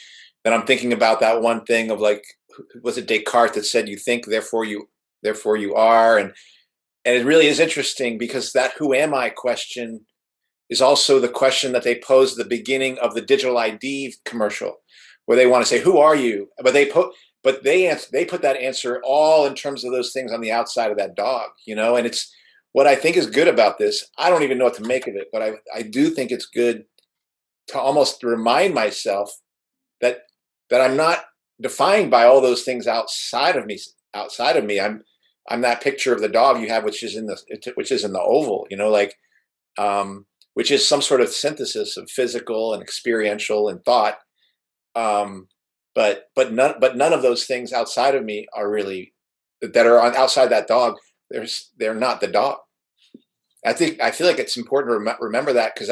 then I'm thinking about that one thing of like, was it Descartes that said, you think, therefore you are? And it really is interesting because that who am I question is also the question that they pose at the beginning of the digital ID commercial, where they want to say, who are you? But they put that answer all in terms of those things on the outside of that dog, and it's, what I think is good about this, I don't even know what to make of it, but I do think it's good to almost remind myself that I'm not defined by all those things outside of me. I'm I'm that picture of the dog you have, which is in the oval, like, which is some sort of synthesis of physical and experiential and thought. But none of those things outside of me are really, that are outside that dog. They're not the dog. I feel like it's important to remember that, because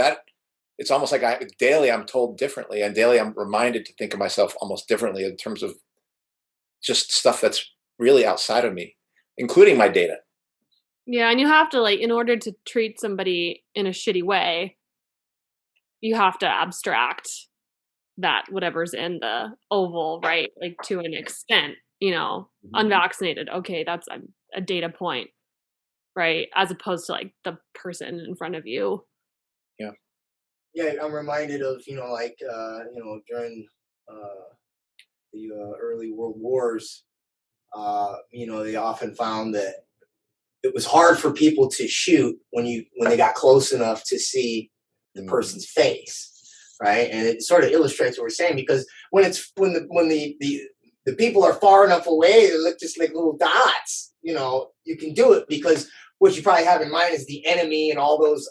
it's almost like daily I'm told differently, and daily I'm reminded to think of myself almost differently in terms of just stuff that's really outside of me, including my data. Yeah, and you have to, like, in order to treat somebody in a shitty way, you have to abstract that whatever's in the oval, right? Like, to an extent, unvaccinated. Okay, that's a data point, right? As opposed to, like, the person in front of you. Yeah. Yeah, I'm reminded of, during the early world wars, they often found that it was hard for people to shoot when they got close enough to see the person's face, right? And it sort of illustrates what we're saying, because when the people are far enough away, they look just like little dots. You can do it, because what you probably have in mind is the enemy and all those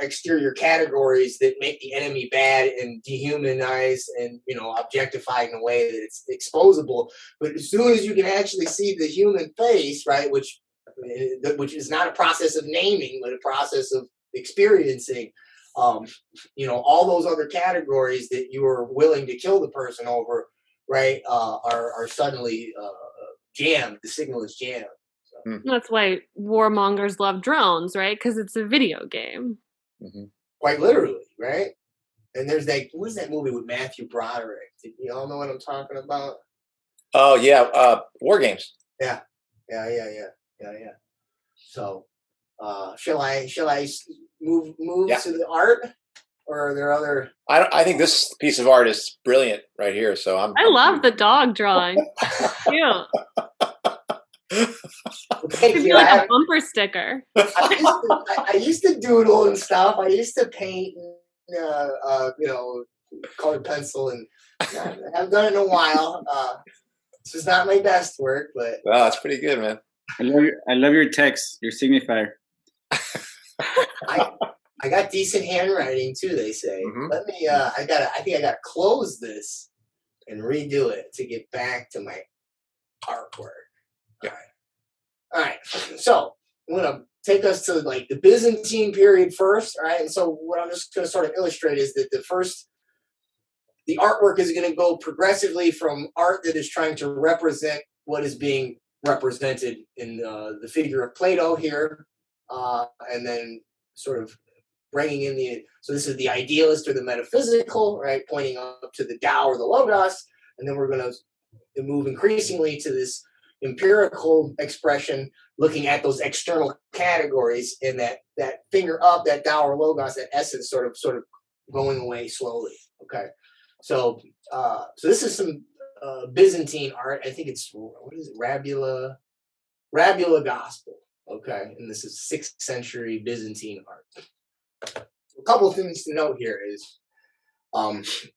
exterior categories that make the enemy bad and dehumanized and objectified in a way that it's exposable. But as soon as you can actually see the human face, right, which is not a process of naming, but a process of experiencing, all those other categories that you are willing to kill the person over, right, are suddenly jammed. The signal is jammed. So. That's why warmongers love drones, right? Because it's a video game. Mm-hmm. Quite literally, right? And there's what is that movie with Matthew Broderick? You all know what I'm talking about? Oh yeah, War Games. Yeah. So, shall I move to the art, or are there other? I think this piece of art is brilliant right here. So I love the dog drawing. Cute. Thank Could you. be like a bumper sticker. I used to doodle and stuff. I used to paint, colored pencil, and I haven't done it in a while. This is not my best work, but wow, that's pretty good, man. I love your text, your signifier. I got decent handwriting too, they say. Mm-hmm. Let me. I think I gotta close this and redo it to get back to my artwork. Yeah. All right. So I'm gonna take us to like the Byzantine period first. All right. And so what I'm just gonna sort of illustrate is that the artwork is going to go progressively from art that is trying to represent what is being represented in the figure of Plato here, and then sort of bringing in so this is the idealist or the metaphysical, right, pointing up to the Tao or the Logos, and then we're going to move increasingly to this empirical expression, looking at those external categories, and that finger up, that Tao or Logos, that essence sort of going away slowly. Okay. So this is some Byzantine art. I think it's, what is it, Rabula Gospel. Okay, and this is 6th century Byzantine art. A couple of things to note here is, if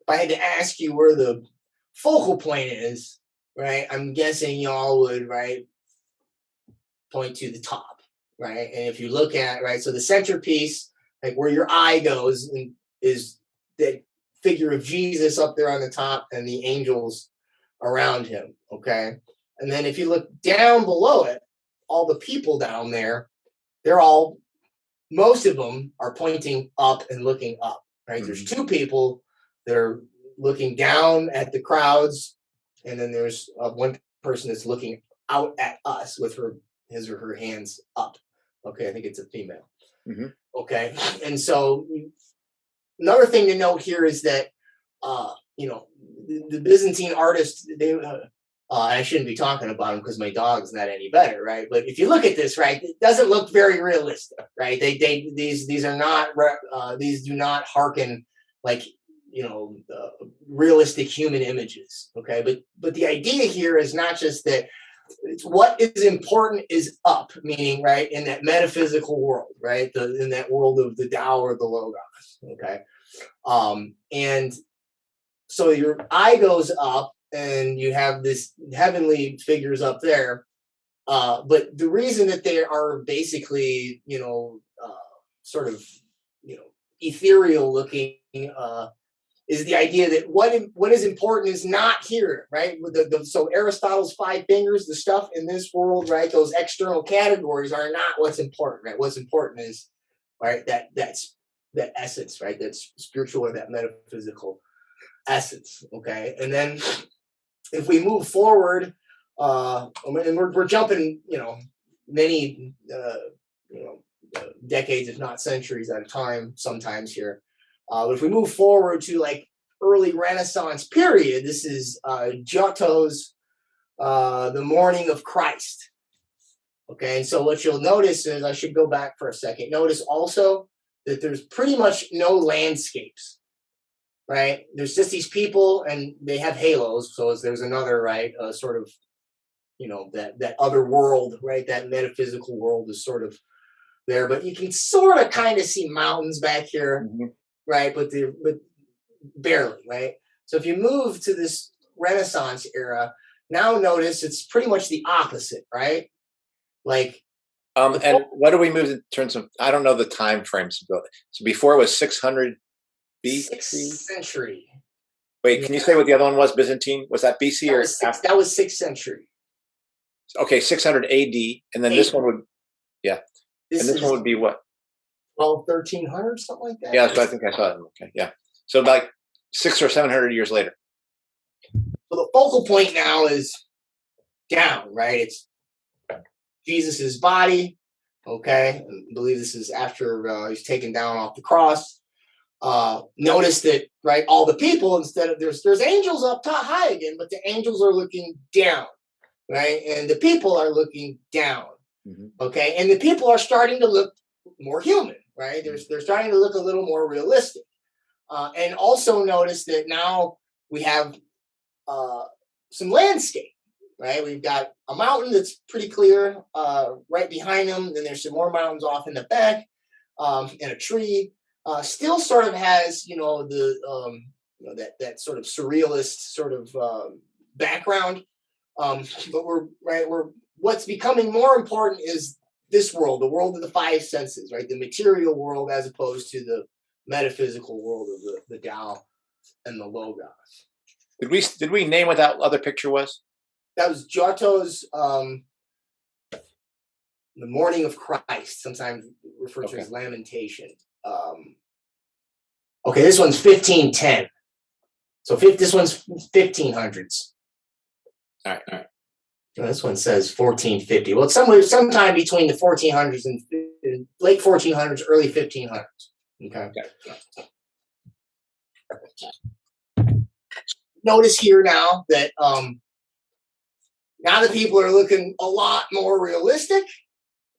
I had to ask you where the focal point is, right, I'm guessing y'all would, right, point to the top, right? And if you look at, right, so the centerpiece, like where your eye goes, is that figure of Jesus up there on the top and the angels around him, okay? And then if you look down below it, all the people down there, most of them are pointing up and looking up, right? Mm-hmm. There's 2 people that are looking down at the crowds, and then there's one person that's looking out at us with his or her hands up. Okay, I think it's a female. Mm-hmm. Okay, and so another thing to note here is that, the Byzantine artists, I shouldn't be talking about them because my dog's not any better, right? But if you look at this, right, it doesn't look very realistic, right? These are not, these do not hearken like, realistic human images, okay? But the idea here is not just that what is important is up, meaning, right, in that metaphysical world, right, in that world of the Tao or the Logos, okay? And so your eye goes up and you have this heavenly figures up there, But the reason that they are basically, sort of, ethereal looking, is the idea that what is important is not here, right? So Aristotle's 5 fingers, the stuff in this world, right? Those external categories are not what's important, right? What's important is, right, that's that essence, right? That's spiritual or that metaphysical essence, okay? And then if we move forward, and we're jumping, many, decades, if not centuries at a time, sometimes here. But if we move forward to like early Renaissance period, this is Giotto's The Morning of Christ. Okay, and so what you'll notice is, I should go back for a second. Notice also that there's pretty much no landscapes, right? There's just these people, and they have halos. So there's another, right, sort of, that other world, right? That metaphysical world is sort of there, but you can sort of kind of see mountains back here. Mm-hmm. Right, but barely, right? So if you move to this Renaissance era, now notice it's pretty much the opposite, right? Like, and what do we move in terms of? I don't know the time frames. So before it was 600 BC, 6th century. Wait, can you say what the other one was? Byzantine? Was that BC or that was 6th century? Okay, 600 AD, and then this one would, this one would be what? 1300, something like that. Yeah, so I think I saw it. Okay, yeah. So like 600 or 700 years later. So the focal point now is down, right? It's Jesus's body. Okay, I believe this is after he's taken down off the cross. Notice that, right? All the people, instead of there's angels up top high again, but the angels are looking down, right? And the people are looking down. Mm-hmm. Okay, and the people are starting to look more human. Right, they're starting to look a little more realistic, and also notice that now we have some landscape. Right, we've got a mountain that's pretty clear right behind them. Then there's some more mountains off in the back, and a tree. Still sort of has that sort of surrealist sort of background. But we're what's becoming more important is this world, the world of the 5 senses, right? The material world as opposed to the metaphysical world of the Tao and the Logos. Did we name what that other picture was? That was Giotto's The Morning of Christ, sometimes referred to as Lamentation. Okay, this one's 1510. So this one's 1500s. All right. This one says 1450. Well, it's sometime between the 1400s and late 1400s, early 1500s. Okay. Notice here now that now the people are looking a lot more realistic.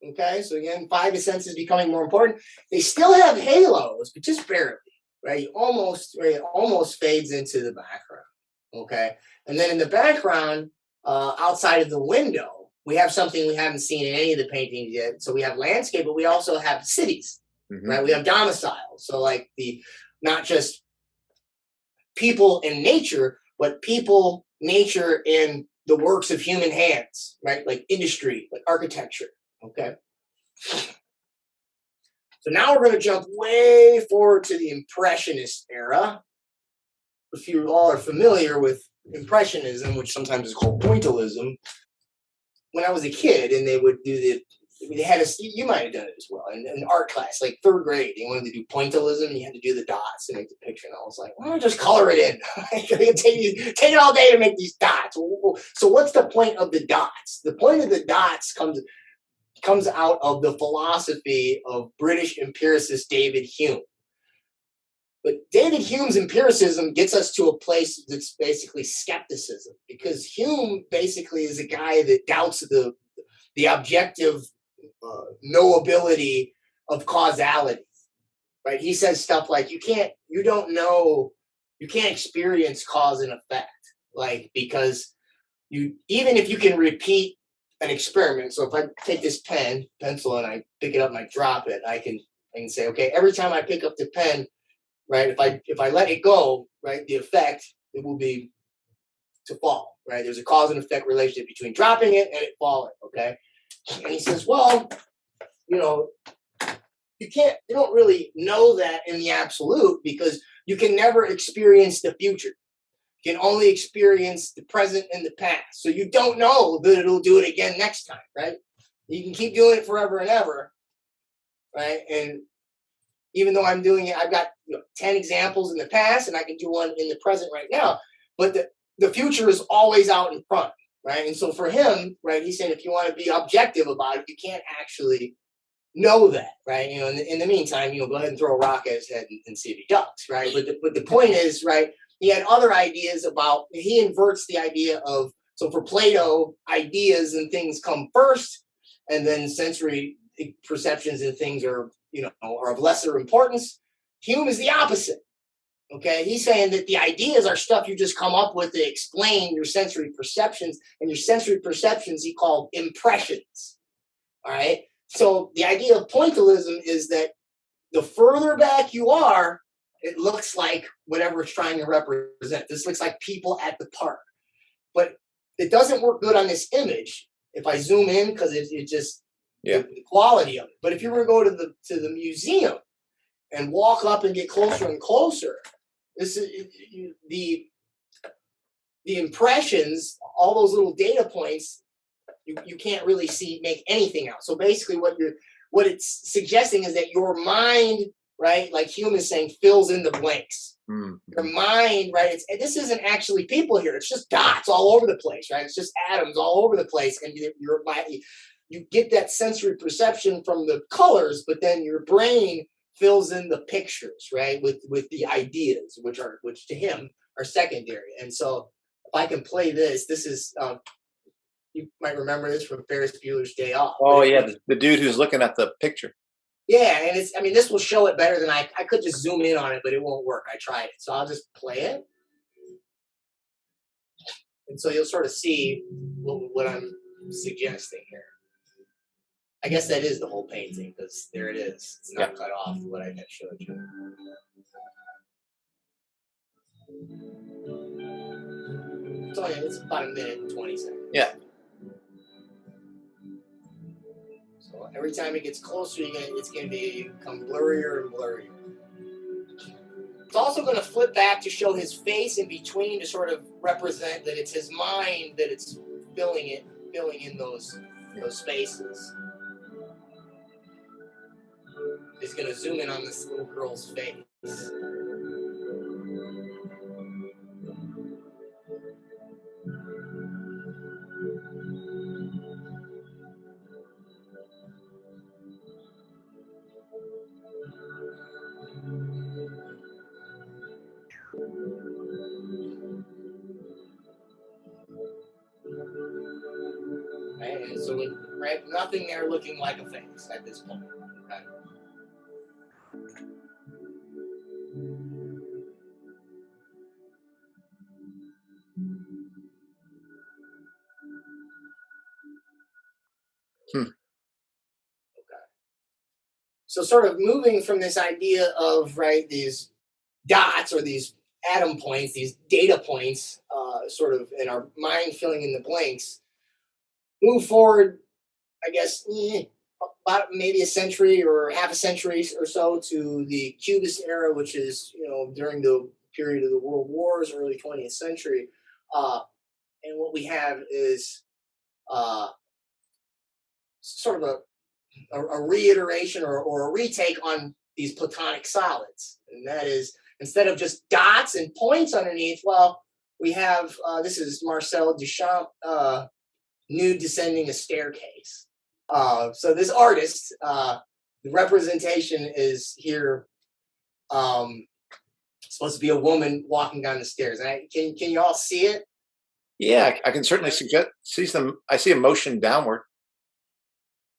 Okay, so again, 5 senses becoming more important. They still have halos, but just barely. Right, it almost fades into the background. Okay, and then in the background. Outside of the window, we have something we haven't seen in any of the paintings yet. So we have landscape, but we also have cities, right? We have domiciles. So like not just people and nature, but people, nature, and the works of human hands, right? Like industry, like architecture, okay? So now we're going to jump way forward to the Impressionist era. If you all are familiar with Impressionism, which sometimes is called Pointillism. When I was a kid, and they would do you might have done it as well in art class, like 3rd grade. They wanted to do Pointillism, and you had to do the dots and make the picture. And I was like, why don't I just color it in? Take it all day to make these dots. So what's the point of the dots? The point of the dots comes out of the philosophy of British empiricist David Hume. But David Hume's empiricism gets us to a place that's basically skepticism, because Hume basically is a guy that doubts the objective knowability of causality, right? He says stuff like you can't experience cause and effect, like, because even if you can repeat an experiment. So if I take this pencil, and I pick it up and I drop it, I can say, okay, every time I pick up the pen. Right, if I let it go, right, the effect, it will be to fall. Right, there's a cause and effect relationship between dropping it and it falling. Okay. And he says, well, you know, you don't really know that in the absolute because you can never experience the future. You can only experience the present and the past. So you don't know that it'll do it again next time, right? You can keep doing it forever and ever, right? And even though I'm doing it, I've got 10 examples in the past and I can do one in the present right now. But the future is always out in front, right? And so for him, right, he's saying if you want to be objective about it, you can't actually know that, right? You know, in the meantime, go ahead and throw a rock at his head and see if he ducks, right? But the point is, right, he had other ideas about, he inverts the idea of, so for Plato, ideas and things come first, and then sensory perceptions and things are of lesser importance. Hume is the opposite. Okay, he's saying that the ideas are stuff you just come up with to explain your sensory perceptions, and your sensory perceptions he called impressions. All right. So the idea of pointillism is that the further back you are, it looks like whatever it's trying to represent. This looks like people at the park, but it doesn't work good on this image if I zoom in because it just the quality of it. But if you were to go to the museum and walk up and get closer and closer, this is the impressions, all those little data points. You can't really make anything out. So basically what it's suggesting is that your mind, right, like Hume is saying, fills in the blanks. Your mind, right, this isn't actually people here. It's just dots all over the place, right? It's just atoms all over the place. And you get that sensory perception from the colors, but then your brain fills in the pictures, right, with the ideas, which to him are secondary. And so if I can play this is you might remember this from Ferris Bueller's Day Off. Oh, yeah, the dude who's looking at the picture. Yeah, and this will show it better than I could just zoom in on it, but it won't work. I tried it. So I'll just play it. And so you'll sort of see what I'm suggesting here. I guess that is the whole painting, because there it is. It's not cut off what I just showed you. So yeah, it's about 1 minute and 20 seconds. Yeah. So every time it gets closer, it's going to become blurrier and blurrier. It's also going to flip back to show his face in between to sort of represent that it's his mind that it's filling in those spaces. He's going to zoom in on this little girl's face. Right, and so nothing there looking like a face at this point. Okay. Okay. So sort of moving from this idea of these dots or these atom points, these data points, sort of in our mind filling in the blanks, move forward, I guess, about maybe a century or half a century or so to the Cubist Era, which is, during the period of the World Wars, early 20th century. And what we have is sort of a reiteration or a retake on these Platonic solids. And that is, instead of just dots and points underneath, well, we have, this is Marcel Duchamp, nude descending a staircase. So this artist, the representation is here supposed to be a woman walking down the stairs. And can you all see it? Yeah, I can certainly see some. I see a motion downward.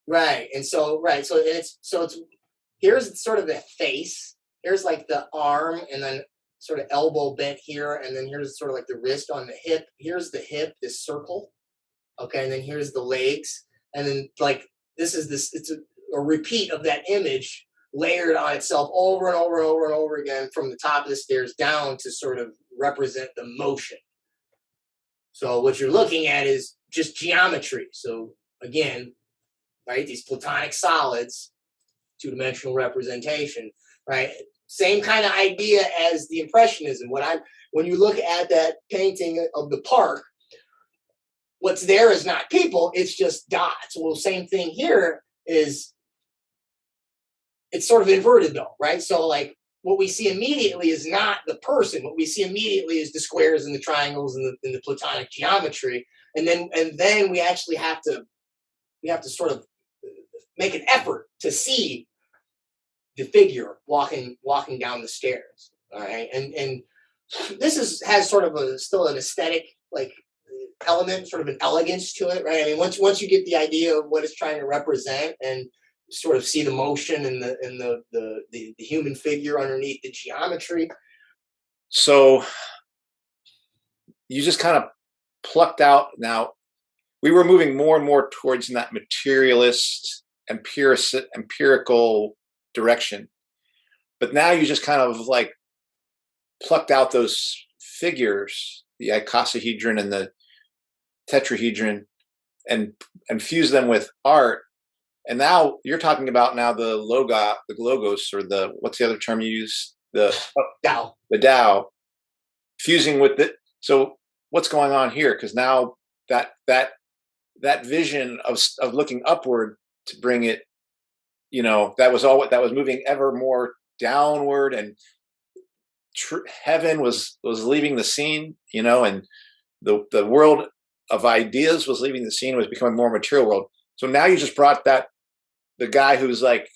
Right, and so it's here's sort of the face. Here's like the arm, and then sort of elbow bent here, and then here's sort of like the wrist on the hip. Here's the hip, this circle. Okay, and then here's the legs, and then it's a repeat of that image layered on itself over and over and over and over again from the top of the stairs down to sort of represent the motion. So what you're looking at is just geometry. So again, right? These platonic solids, two-dimensional representation, right? Same kind of idea as the Impressionism. When you look at that painting of the park, what's there is not people, it's just dots. Well, same thing here is, it's sort of inverted though, right? So like what we see immediately is not the person. What we see immediately is the squares and the triangles and the Platonic geometry. And then we actually have to sort of make an effort to see the figure walking down the stairs. All right. And this has sort of still an aesthetic like element, sort of an elegance to it, right? I mean, once you get the idea of what it's trying to represent and sort of see the motion and the human figure underneath the geometry. So you just kind of plucked out. Now we were moving more and more towards that materialist, empirical direction, but now you just kind of like plucked out those figures, the icosahedron and the tetrahedron, and fused them with art. And now you're talking about the logos, or what's the other term you use? The Tao, fusing with it. So what's going on here? Because now that vision of looking upward to bring it, that was moving ever more downward, and heaven was leaving the scene, and the world of ideas was leaving the scene, was becoming more material world. So now you just brought the guy who's like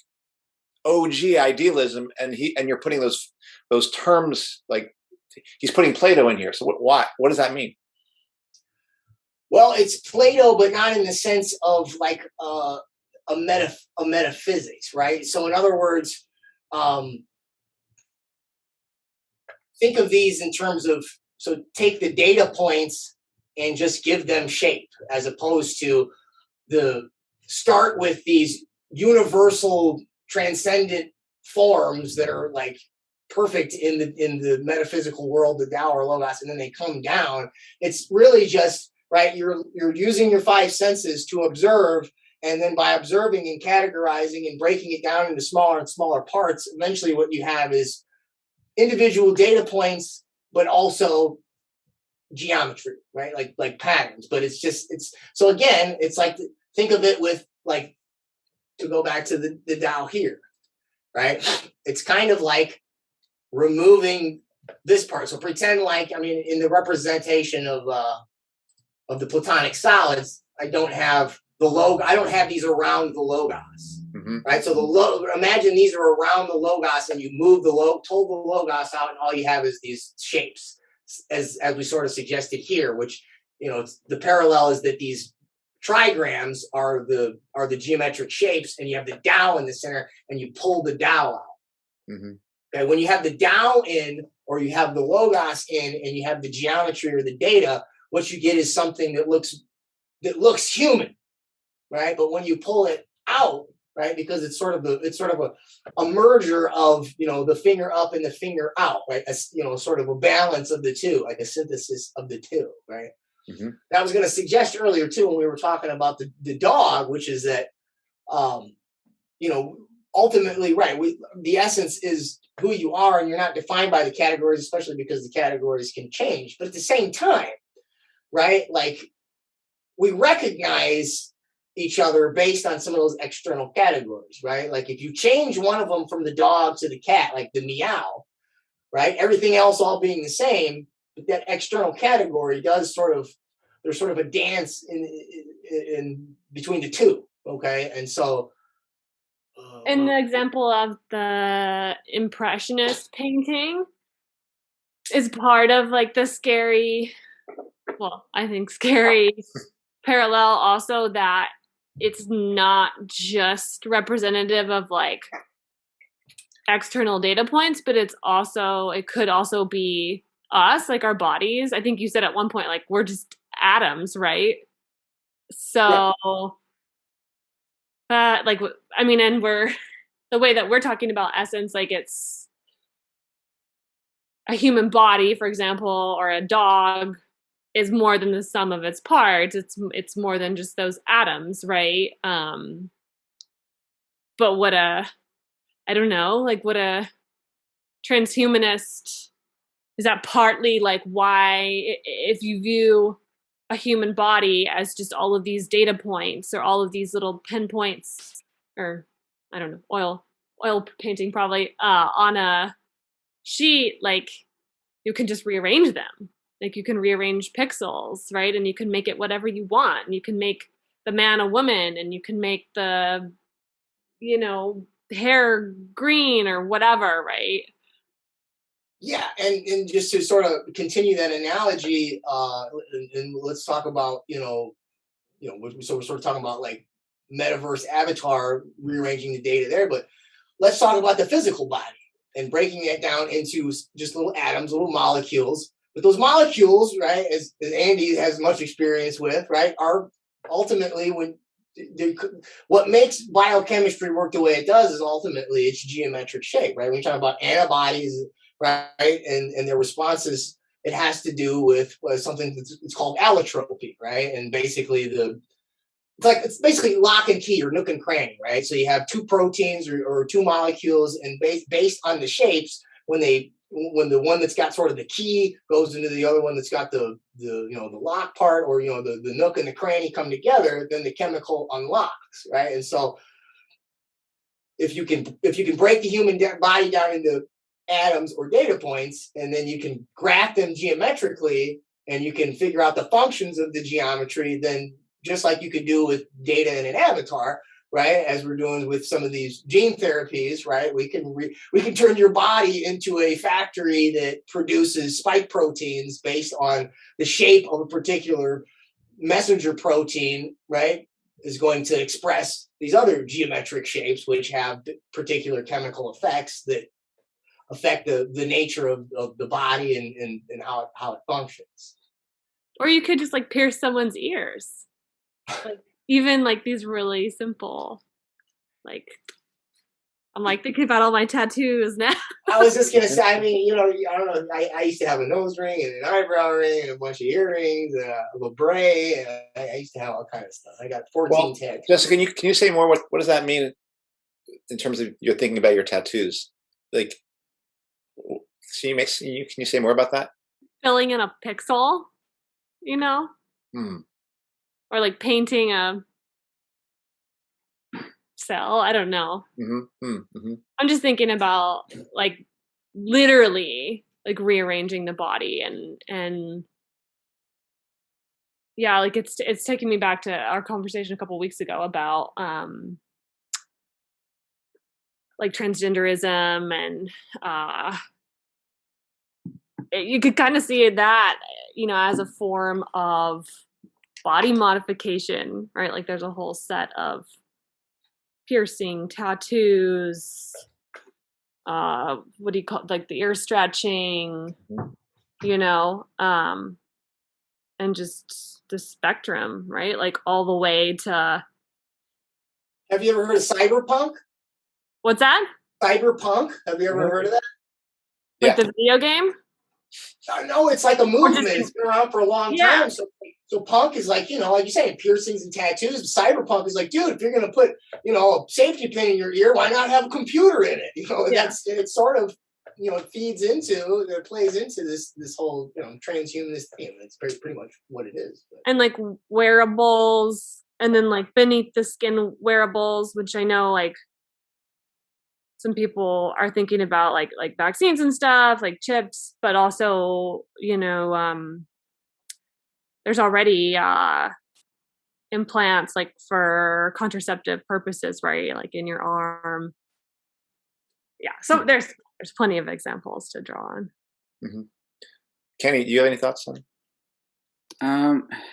OG idealism, and you're putting those terms, like he's putting Plato in here. So what does that mean? Well, it's Plato, but not in the sense of like a metaphysics, right? So in other words, think of these in terms of, so take the data points and just give them shape, as opposed to start with these universal transcendent forms that are like perfect in the metaphysical world, the Tao or Logos, and then they come down. It's really just, right, you're using your five senses to observe, and then by observing and categorizing and breaking it down into smaller and smaller parts, eventually what you have is individual data points, but also geometry, right? Like patterns. But it's so again, it's like, think of it with, like, to go back to the Tao here, right? It's kind of like removing this part. So pretend like, I mean, in the representation of the Platonic solids, I don't have I don't have these around the Logos, right? So imagine these are around the Logos, and you move pull the Logos out, and all you have is these shapes, as we sort of suggested here, which, the parallel is that these trigrams are the geometric shapes, and you have the Tao in the center, and you pull the Tao out. Okay, when you have the Tao in, or you have the Logos in, and you have the geometry or the data, what you get is something that looks human, right? But when you pull it out, right, because it's sort of a merger of the finger up and the finger out, right? Sort of a balance of the two, like a synthesis of the two, right? I was going to suggest earlier too, when we were talking about the dog, which is that ultimately, right, the essence is who you are, and you're not defined by the categories, especially because the categories can change. But at the same time, right, like, we recognize each other based on some of those external categories, right? Like if you change one of them from the dog to the cat, like the meow, right, everything else all being the same, but that external category does there's sort of a dance in between the two, okay? And so in the example of the Impressionist painting is part of like the scary parallel also, that it's not just representative of like external data points, but it could also be us, like our bodies. I think you said at one point, like, we're just atoms, right? So like, I mean, and the way that we're talking about essence, like it's a human body, for example, or a dog, is more than the sum of its parts. It's more than just those atoms, right? But what a transhumanist, is that partly like why, if you view a human body as just all of these data points or all of these little pinpoints, or I don't know, oil painting probably, on a sheet, like you can just rearrange them. Like you can rearrange pixels, right? And you can make it whatever you want. And you can make the man a woman, and you can make the, hair green or whatever, right? Yeah, and just to sort of continue that analogy, and let's talk about, so we're sort of talking about like metaverse avatar, rearranging the data there, but let's talk about the physical body and breaking that down into just little atoms, little molecules. But those molecules, right, as Andy has much experience with, right, are ultimately what makes biochemistry work the way it does is ultimately its geometric shape, right? When you talk about antibodies, right, and their responses, it has to do with something it's called allotropy, right? And basically it's basically lock and key or nook and cranny, right? So you have two proteins or two molecules, and based on the shapes, when the one that's got sort of the key goes into the other one that's got the lock part, or the nook and the cranny come together, then the chemical unlocks, right? And so if you can break the human body down into atoms or data points, and then you can graph them geometrically, and you can figure out the functions of the geometry, then just like you could do with data in an avatar, right? As we're doing with some of these gene therapies, right? We can turn your body into a factory that produces spike proteins based on the shape of a particular messenger protein, right? Is going to express these other geometric shapes, which have particular chemical effects that affect the nature of the body and how it functions. Or you could just like pierce someone's ears. Like, even like these really simple, like, I'm like thinking about all my tattoos now. I was just gonna say, I mean, I don't know. I used to have a nose ring and an eyebrow ring and a bunch of earrings and a beret. And I used to have all kinds of stuff. I got 14 tattoos. Jessica, can you say more? What does that mean in terms of you're thinking about your tattoos? Like, can you say more about that? Filling in a pixel, or like painting a cell. I don't know. I'm just thinking about like literally like rearranging the body and yeah, like it's taking me back to our conversation a couple of weeks ago about like transgenderism, and you could kind of see that as a form of body modification, right? Like there's a whole set of piercing, tattoos, what do you call, like the ear stretching, and just the spectrum, right? Like all the way to. Have you ever heard of cyberpunk? What's that? Cyberpunk. Have you ever heard of that? Like the video game? No, it's like a movement. It's been around for a long time. So punk is like, like you're saying, piercings and tattoos. Cyberpunk is like, dude, if you're going to put, a safety pin in your ear, why not have a computer in it? It's sort of, it plays into this whole, transhumanist thing. That's pretty much what it is. But. And like wearables, and then like beneath the skin wearables, which I know like some people are thinking about like vaccines and stuff, like chips, but also, there's already implants like for contraceptive purposes, right? Like in your arm. Yeah. So there's plenty of examples to draw on. Kenny, do you have any thoughts on it?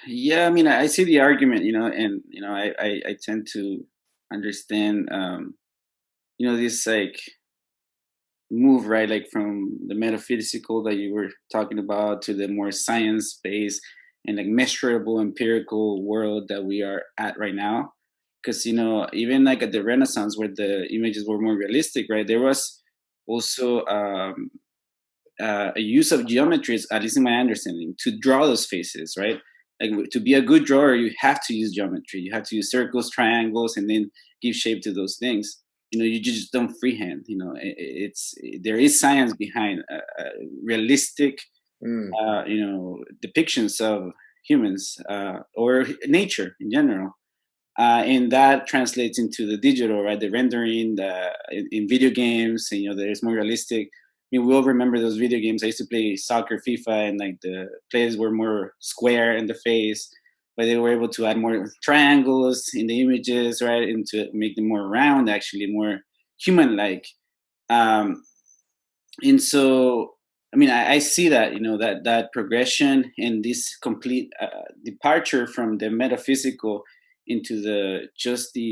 Yeah, I mean, I see the argument, and, I tend to understand, this like move, right? Like from the metaphysical that you were talking about to the more science-based and like measurable empirical world that we are at right now. Because, even like at the Renaissance where the images were more realistic, right? There was also a use of geometries, at least in my understanding, to draw those faces, right? Like to be a good drawer, you have to use geometry. You have to use circles, triangles, and then give shape to those things. You just don't freehand. There is science behind realistic, depictions of humans or nature in general. And that translates into the digital, right? The rendering, in video games, and, there's more realistic. I mean, we all remember those video games. I used to play soccer, FIFA, and like the players were more square in the face, but they were able to add more triangles in the images, right? And to make them more round, actually more human-like. And so, I mean, I see that, that progression and this complete departure from the metaphysical into the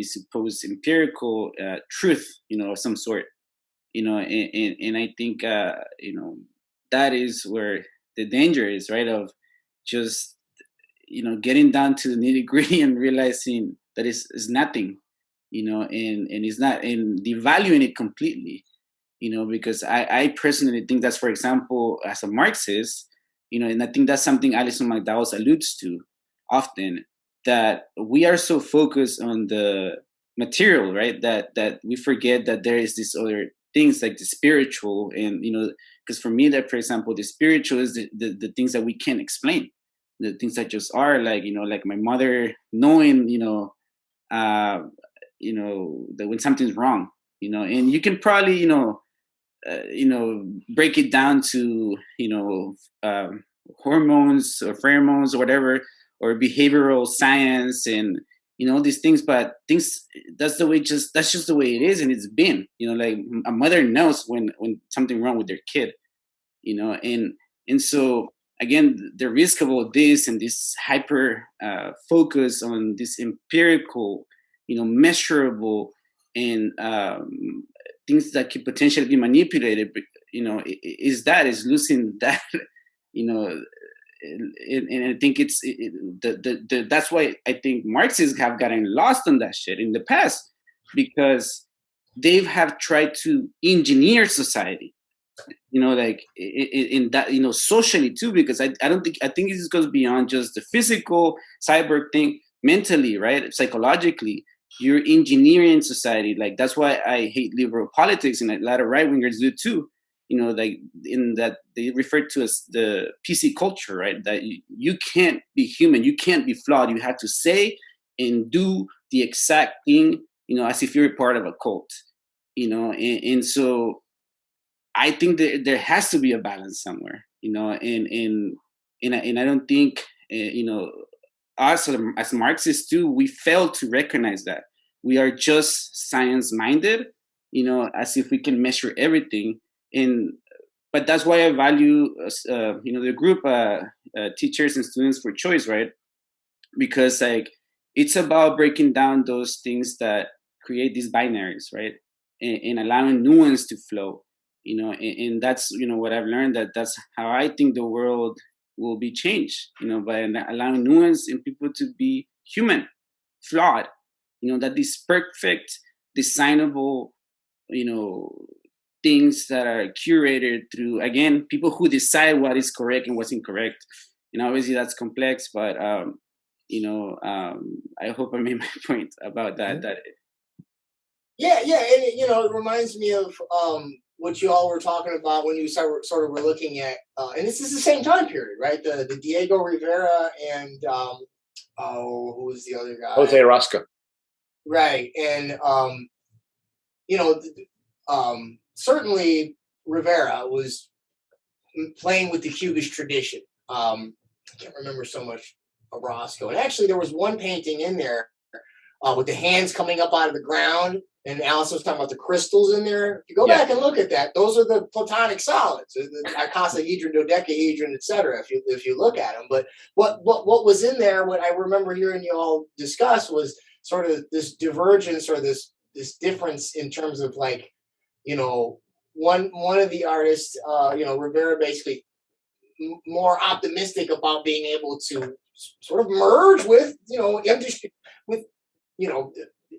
supposed empirical truth, of some sort, and I think, that is where the danger is, right? Of just, getting down to the nitty gritty and realizing that it's nothing, and it's not, and devaluing it completely, because I personally think that's, for example, as a Marxist, and I think that's something Alison McDowell alludes to often, that we are so focused on the material, right? That we forget that there is this other things like the spiritual, and because for me, that, for example, the spiritual is the things that we can't explain, the things that just are, like like my mother knowing that when something's wrong, and you can probably break it down to hormones or pheromones or whatever, or behavioral science, and all these things, but that's just the way it is, and it's been, like a mother knows when something wrong with their kid, and so again, the risk of all this and this hyper focus on this empirical, measurable, and things that could potentially be manipulated, is losing that, and I think it's that's why I think Marxists have gotten lost on that shit in the past, because they have tried to engineer society, like in that, socially too, because I think this goes beyond just the physical cyborg thing. Mentally, right, psychologically, you're engineering society. Like that's why I hate liberal politics, and a lot of right wingers do too. Like in that they refer to as the PC culture, right? That you can't be human, you can't be flawed. You have to say and do the exact thing, as if you're a part of a cult, and so I think that there has to be a balance somewhere, and I don't think, us as Marxists too, we fail to recognize that we are just science-minded, as if we can measure everything. But that's why I value, the group, Teachers and Students for Choice, right? Because like it's about breaking down those things that create these binaries, right, and allowing nuance to flow, and that's what I've learned, that's how I think the world will be changed, by allowing nuance in people to be human, flawed, that these perfect, designable, things that are curated through, again, people who decide what is correct and what's incorrect. Obviously that's complex, but I hope I made my point about that. Yeah, and it reminds me of what you all were talking about when you sort of were looking at, and this is the same time period, right? The Diego Rivera and who was the other guy? Jose Orozco. Right, and certainly Rivera was playing with the Cubist tradition. I can't remember so much Orozco, and actually there was one painting in there with the hands coming up out of the ground. And Alice was talking about the crystals in there. If you go back and look at that, those are the Platonic solids, the icosahedron, dodecahedron, etc. If you look at them, but what was in there? What I remember hearing you all discuss was sort of this divergence or this difference in terms of like, one of the artists, Rivera, basically more optimistic about being able to sort of merge with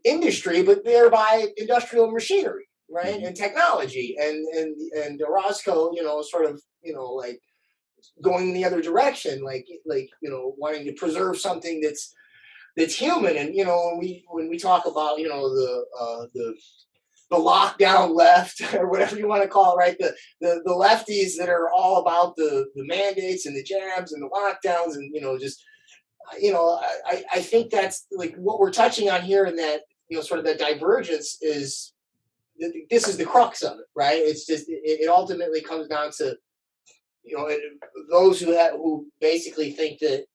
industry, but thereby industrial machinery, right, and technology, and Orozco, sort of like going in the other direction, like wanting to preserve something that's human. And when we talk about the lockdown left, or whatever you want to call it, right? The lefties that are all about the mandates and the jabs and the lockdowns, and I think that's like what we're touching on here, in that sort of that divergence is, this is the crux of it, right? It's just it ultimately comes down to those who basically think that,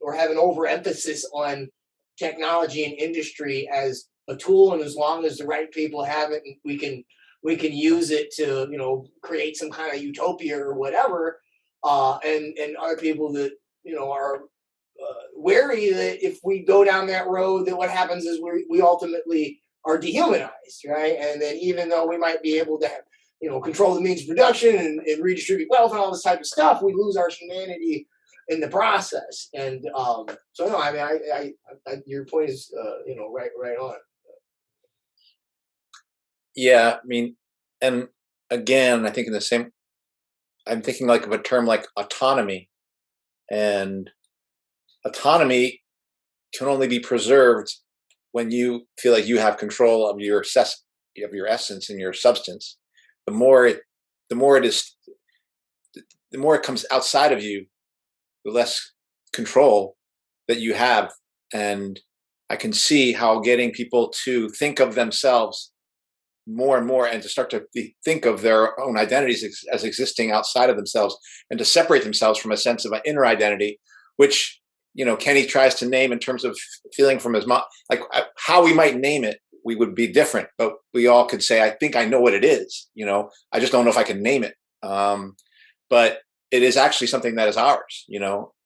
or have an overemphasis on technology and industry as a tool, and as long as the right people have it, and we can use it to create some kind of utopia or whatever, and other people that are wary that if we go down that road, that what happens is we ultimately are dehumanized, right? And then even though we might be able to control the means of production and redistribute wealth and all this type of stuff, we lose our humanity in the process. And so no, I mean, I your point is right on. Yeah, I mean, and again, I think I'm thinking like of a term like autonomy, and autonomy can only be preserved when you feel like you have control of your essence and your substance. The more it comes outside of you, the less control that you have. And I can see how getting people to think of themselves more and more, and to start to think of their own identities as existing outside of themselves, and to separate themselves from a sense of an inner identity, which Kenny tries to name in terms of feeling from his mom, like how we might name it, we would be different, but we all could say, I think I know what it is. I just don't know if I can name it. But it is actually something that is ours,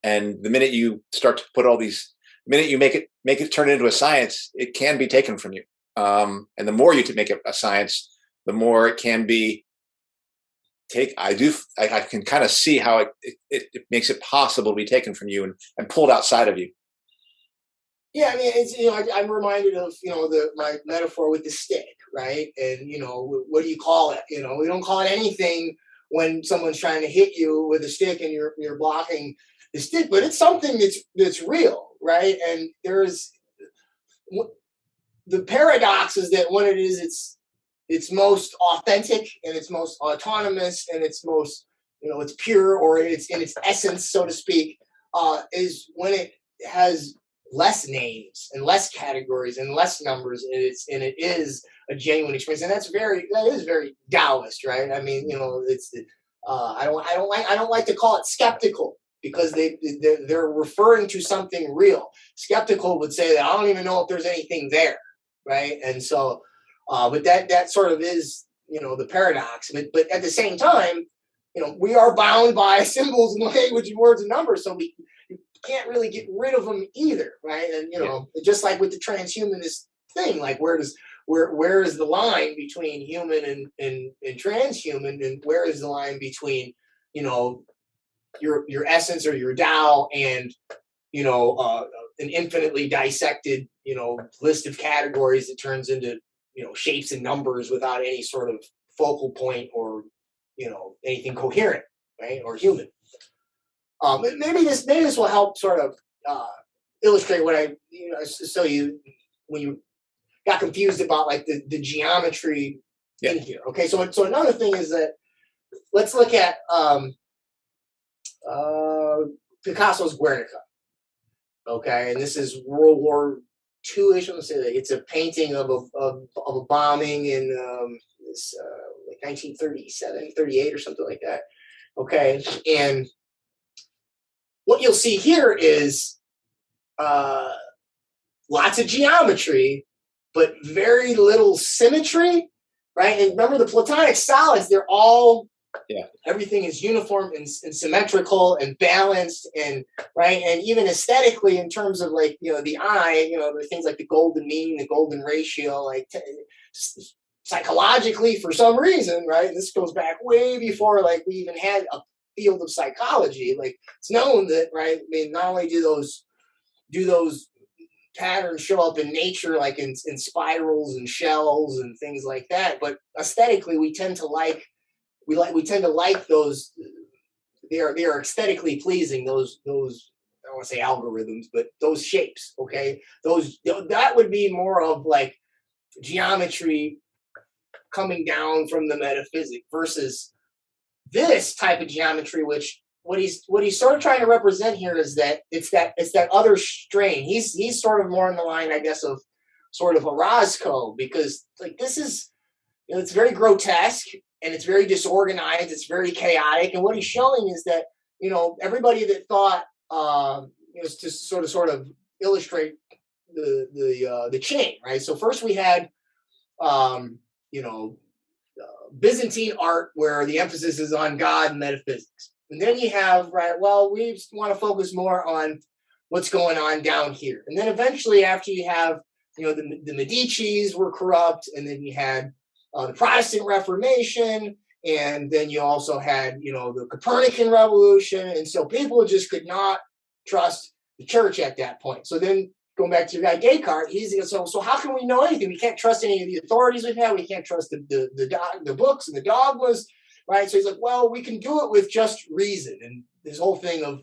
and the minute you start to put the minute you make it turn into a science, it can be taken from you. And the more you make it a science, the more it can be I can kind of see how it makes it possible to be taken from you and pulled outside of you. Yeah, I mean, it's I'm reminded of my metaphor with the stick, right? And what do you call it? We don't call it anything when someone's trying to hit you with a stick and you're blocking the stick, but it's something that's real, right? And there's the paradox is that when it is it's most authentic and it's most autonomous and it's most it's pure, or it's in its essence, so to speak, is when it has less names and less categories and less numbers, and it is a genuine experience. And that is very Taoist, right? I mean, it's I don't like to call it skeptical, because they're referring to something real. Skeptical would say that I don't even know if there's anything there, right? And so but that sort of is the paradox. But at the same time, we are bound by symbols and language and words and numbers, so we can't really get rid of them either, right? And just like with the transhumanist thing, like where is the line between human and transhuman, and where is the line between your essence or your Tao and an infinitely dissected list of categories that turns into shapes and numbers without any sort of focal point or anything coherent, right? Or human. Maybe this will help sort of illustrate what so when you got confused about like the geometry in here. Okay, so another thing is that let's look at Picasso's Guernica. Okay, and this is World War II-ish. Let's say that it's a painting of a bombing in like 1937, 38 or something like that. Okay, and what you'll see here is lots of geometry, but very little symmetry, right? And remember, the Platonic solids, they're all, everything is uniform and symmetrical and balanced, and right, and even aesthetically in terms of like the eye, there are things like the golden mean, the golden ratio, like psychologically for some reason, right? This goes back way before like we even had a field of psychology. Like it's known that, right? I mean, not only do those patterns show up in nature, like in spirals and shells and things like that, but aesthetically we tend to like those they are aesthetically pleasing. Those I don't want to say algorithms, but those shapes. Okay, that would be more of like geometry coming down from the metaphysic versus this type of geometry, which what he's sort of trying to represent here is that it's that other strain. He's sort of more in the line, I guess, of sort of a Roscoe, because like this is, it's very grotesque and it's very disorganized, it's very chaotic, and what he's showing is that everybody that thought to sort of illustrate the chain, right? So first we had Byzantine art where the emphasis is on God and metaphysics. And then you have, right, well, we just want to focus more on what's going on down here. And then eventually after you have, the Medicis were corrupt, and then you had the Protestant Reformation, and then you also had, the Copernican Revolution. And so people just could not trust the church at that point. So then going back to your guy Descartes, so how can we know anything? We can't trust any of the authorities we've had. We can't trust the books and the dogmas, right? So he's like, well, we can do it with just reason. And this whole thing of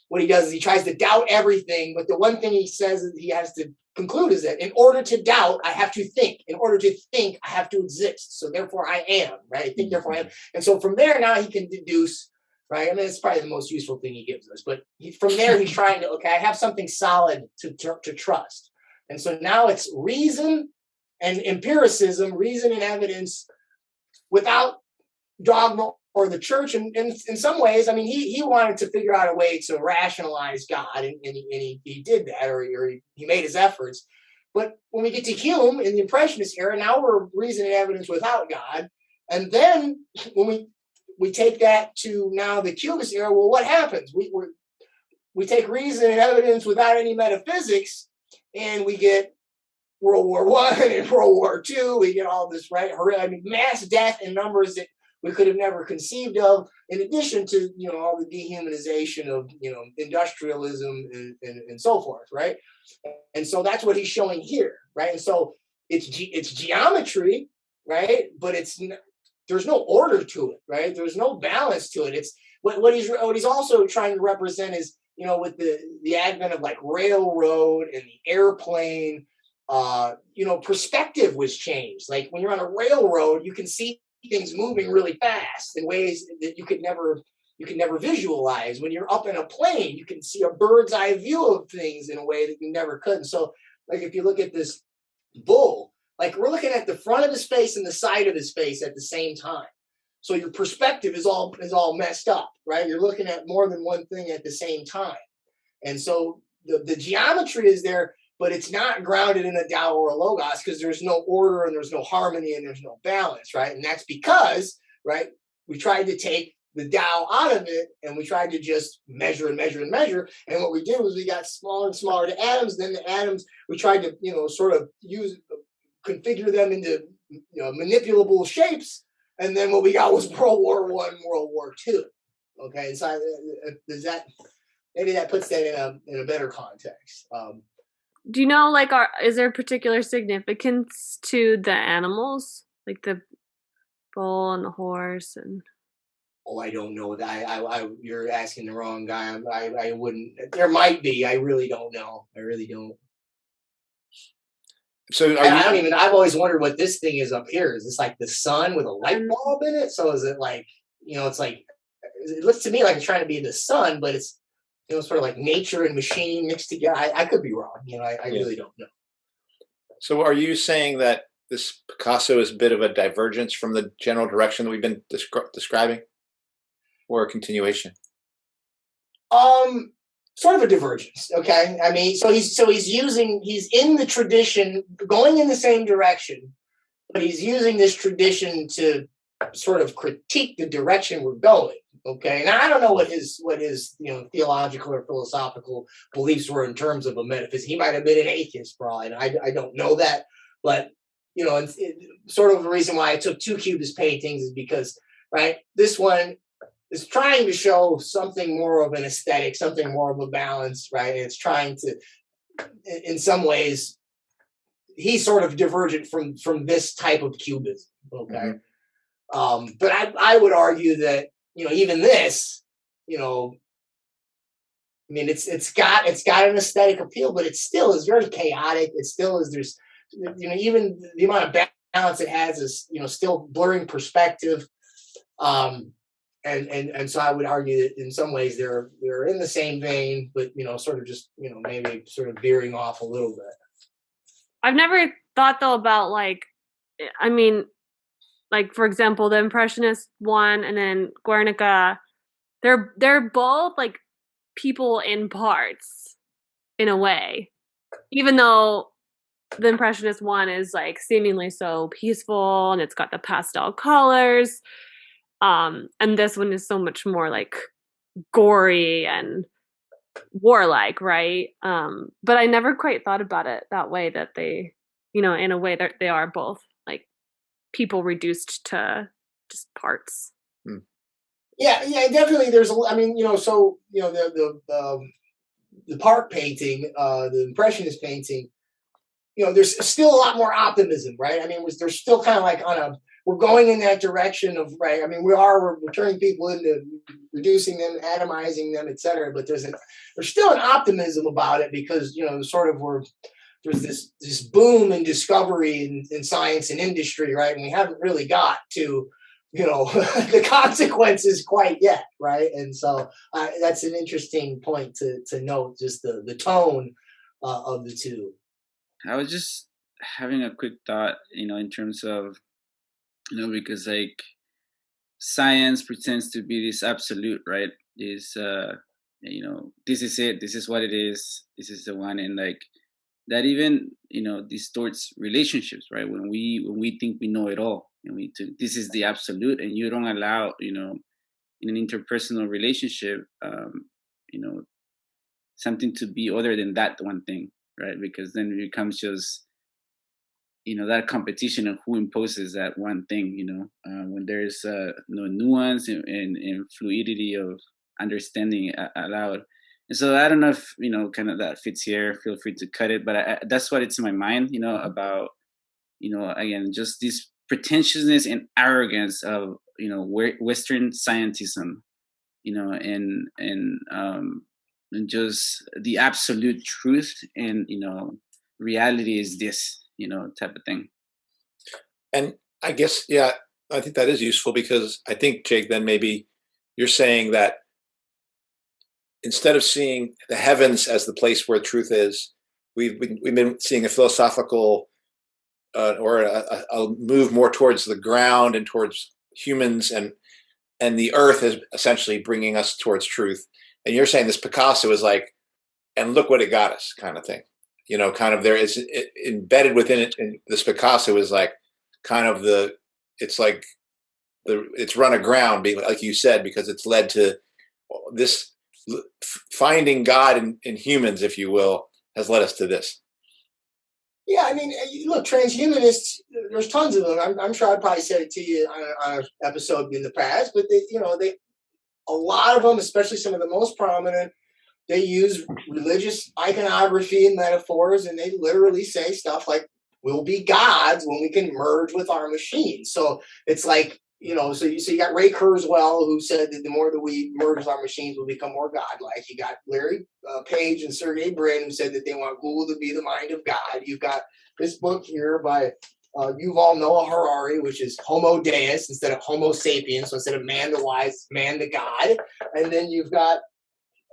what he does is he tries to doubt everything, but the one thing he says that he has to conclude is that in order to doubt, I have to think. In order to think, I have to exist. So therefore I am, right? I think, therefore I am. And so from there now he can deduce, right? I mean, it's probably the most useful thing he gives us. But from there, he's trying to, I have something solid to trust. And so now it's reason and empiricism, reason and evidence without dogma or the church. And in some ways, I mean, he wanted to figure out a way to rationalize God, and he did that, or he made his efforts. But when we get to Hume in the Impressionist era, now we're reason and evidence without God. And then when we take that to now the Cubist era, well, what happens? We take reason and evidence without any metaphysics, and we get World War I and World War II. We get all this, right? I mean, mass death in numbers that we could have never conceived of, in addition to, all the dehumanization of, industrialism and so forth, right? And so that's what he's showing here, right? And so it's geometry, right? But there's no order to it, right? There's no balance to it. It's what he's also trying to represent is, with the advent of like railroad and the airplane, perspective was changed. Like when you're on a railroad, you can see things moving really fast in ways that you could never visualize. When you're up in a plane, you can see a bird's eye view of things in a way that you never could. And so, like if you look at this bull, like we're looking at the front of his face and the side of his face at the same time. So your perspective is all messed up, right? You're looking at more than one thing at the same time. And so the geometry is there, but it's not grounded in a Tao or a Logos, because there's no order and there's no harmony and there's no balance, right? And that's because, right, we tried to take the Tao out of it and we tried to just measure and measure and measure. And what we did was we got smaller and smaller to atoms. Then the atoms, we tried to, sort of configure them into, manipulable shapes. And then what we got was World War I, World War II. Okay, so maybe that puts that in a better context. Do you know, like, is there a particular significance to the animals, like the bull and the horse? And I don't know that. You're asking the wrong guy. I wouldn't. There might be. I really don't know. I really don't. So I've always wondered what this thing is up here. Is this like the sun with a light bulb in it? So is it like, it's like, it looks to me like it's trying to be the sun, but it's, sort of like nature and machine mixed together. I could be wrong. I really don't know. So are you saying that this Picasso is a bit of a divergence from the general direction that we've been describing, or a continuation? Sort of a divergence. Okay. I mean, he's in the tradition, going in the same direction, but he's using this tradition to sort of critique the direction we're going. Okay. Now I don't know what his theological or philosophical beliefs were in terms of a metaphysics. He might have been an atheist, probably, and I don't know that. But it's sort of the reason why I took two Cubist paintings is because, right, this one is trying to show something more of an aesthetic, something more of a balance, right? And it's trying to, in some ways, he's sort of divergent from this type of Cubism. Okay. Mm-hmm. But I would argue that, even this I mean, it's got an aesthetic appeal, but it still is very chaotic. It still is, there's, even the amount of balance it has is, still blurring perspective. And so I would argue that in some ways they're in the same vein, but sort of just maybe sort of veering off a little bit. I've never thought though about I mean, for example, the Impressionist one and then Guernica, they're both like people in parts in a way, even though the Impressionist one is like seemingly so peaceful and it's got the pastel colors. And this one is so much more like gory and warlike, right? But I never quite thought about it that way, that they, in a way that they are both like people reduced to just parts. Yeah, definitely. There's the park painting, the Impressionist painting, there's still a lot more optimism, right? I mean, there's still kind of like we're going in that direction of, right? I mean, we're turning people into reducing them, atomizing them, et cetera. But there's still an optimism about it because, there's this boom in discovery in science and industry, right? And we haven't really got to, the consequences quite yet, right? And so that's an interesting point to note, just the tone of the two. I was just having a quick thought, in terms of, because like science pretends to be this absolute, right? This, this is it, this is what it is, this is the one, and like that even, distorts relationships, right? When we think we know it all, and this is the absolute, and you don't allow, in an interpersonal relationship, something to be other than that one thing, right? Because then it becomes just, that competition of who imposes that one thing, when there's no nuance and fluidity of understanding allowed. And so I don't know if, kind of that fits here, feel free to cut it, but that's what it's in my mind, about, again, just this pretentiousness and arrogance of, Western scientism, and just the absolute truth, and reality is this, type of thing. And I guess, I think that is useful, because I think, Jake, then maybe you're saying that instead of seeing the heavens as the place where truth is, we've been seeing a philosophical or a move more towards the ground and towards humans, and the earth is essentially bringing us towards truth. And you're saying this Picasso is like, and look what it got us, kind of thing. Kind of there is embedded within it. And this Picasso is like kind of it's run aground, like you said, because it's led to this finding God in humans, if you will, has led us to this. Yeah, I mean, look, transhumanists, there's tons of them. I'm sure I probably said it to you on an episode in the past, but a lot of them, especially some of the most prominent, they use religious iconography and metaphors, and they literally say stuff like, we'll be gods when we can merge with our machines. So it's like, so you got Ray Kurzweil, who said that the more that we merge with our machines, we'll become more godlike. You got Larry Page and Sergey Brin, who said that they want Google to be the mind of God. You've got this book here by Yuval Noah Harari, which is Homo Deus instead of Homo sapiens. So instead of man the wise, man the God. And then you've got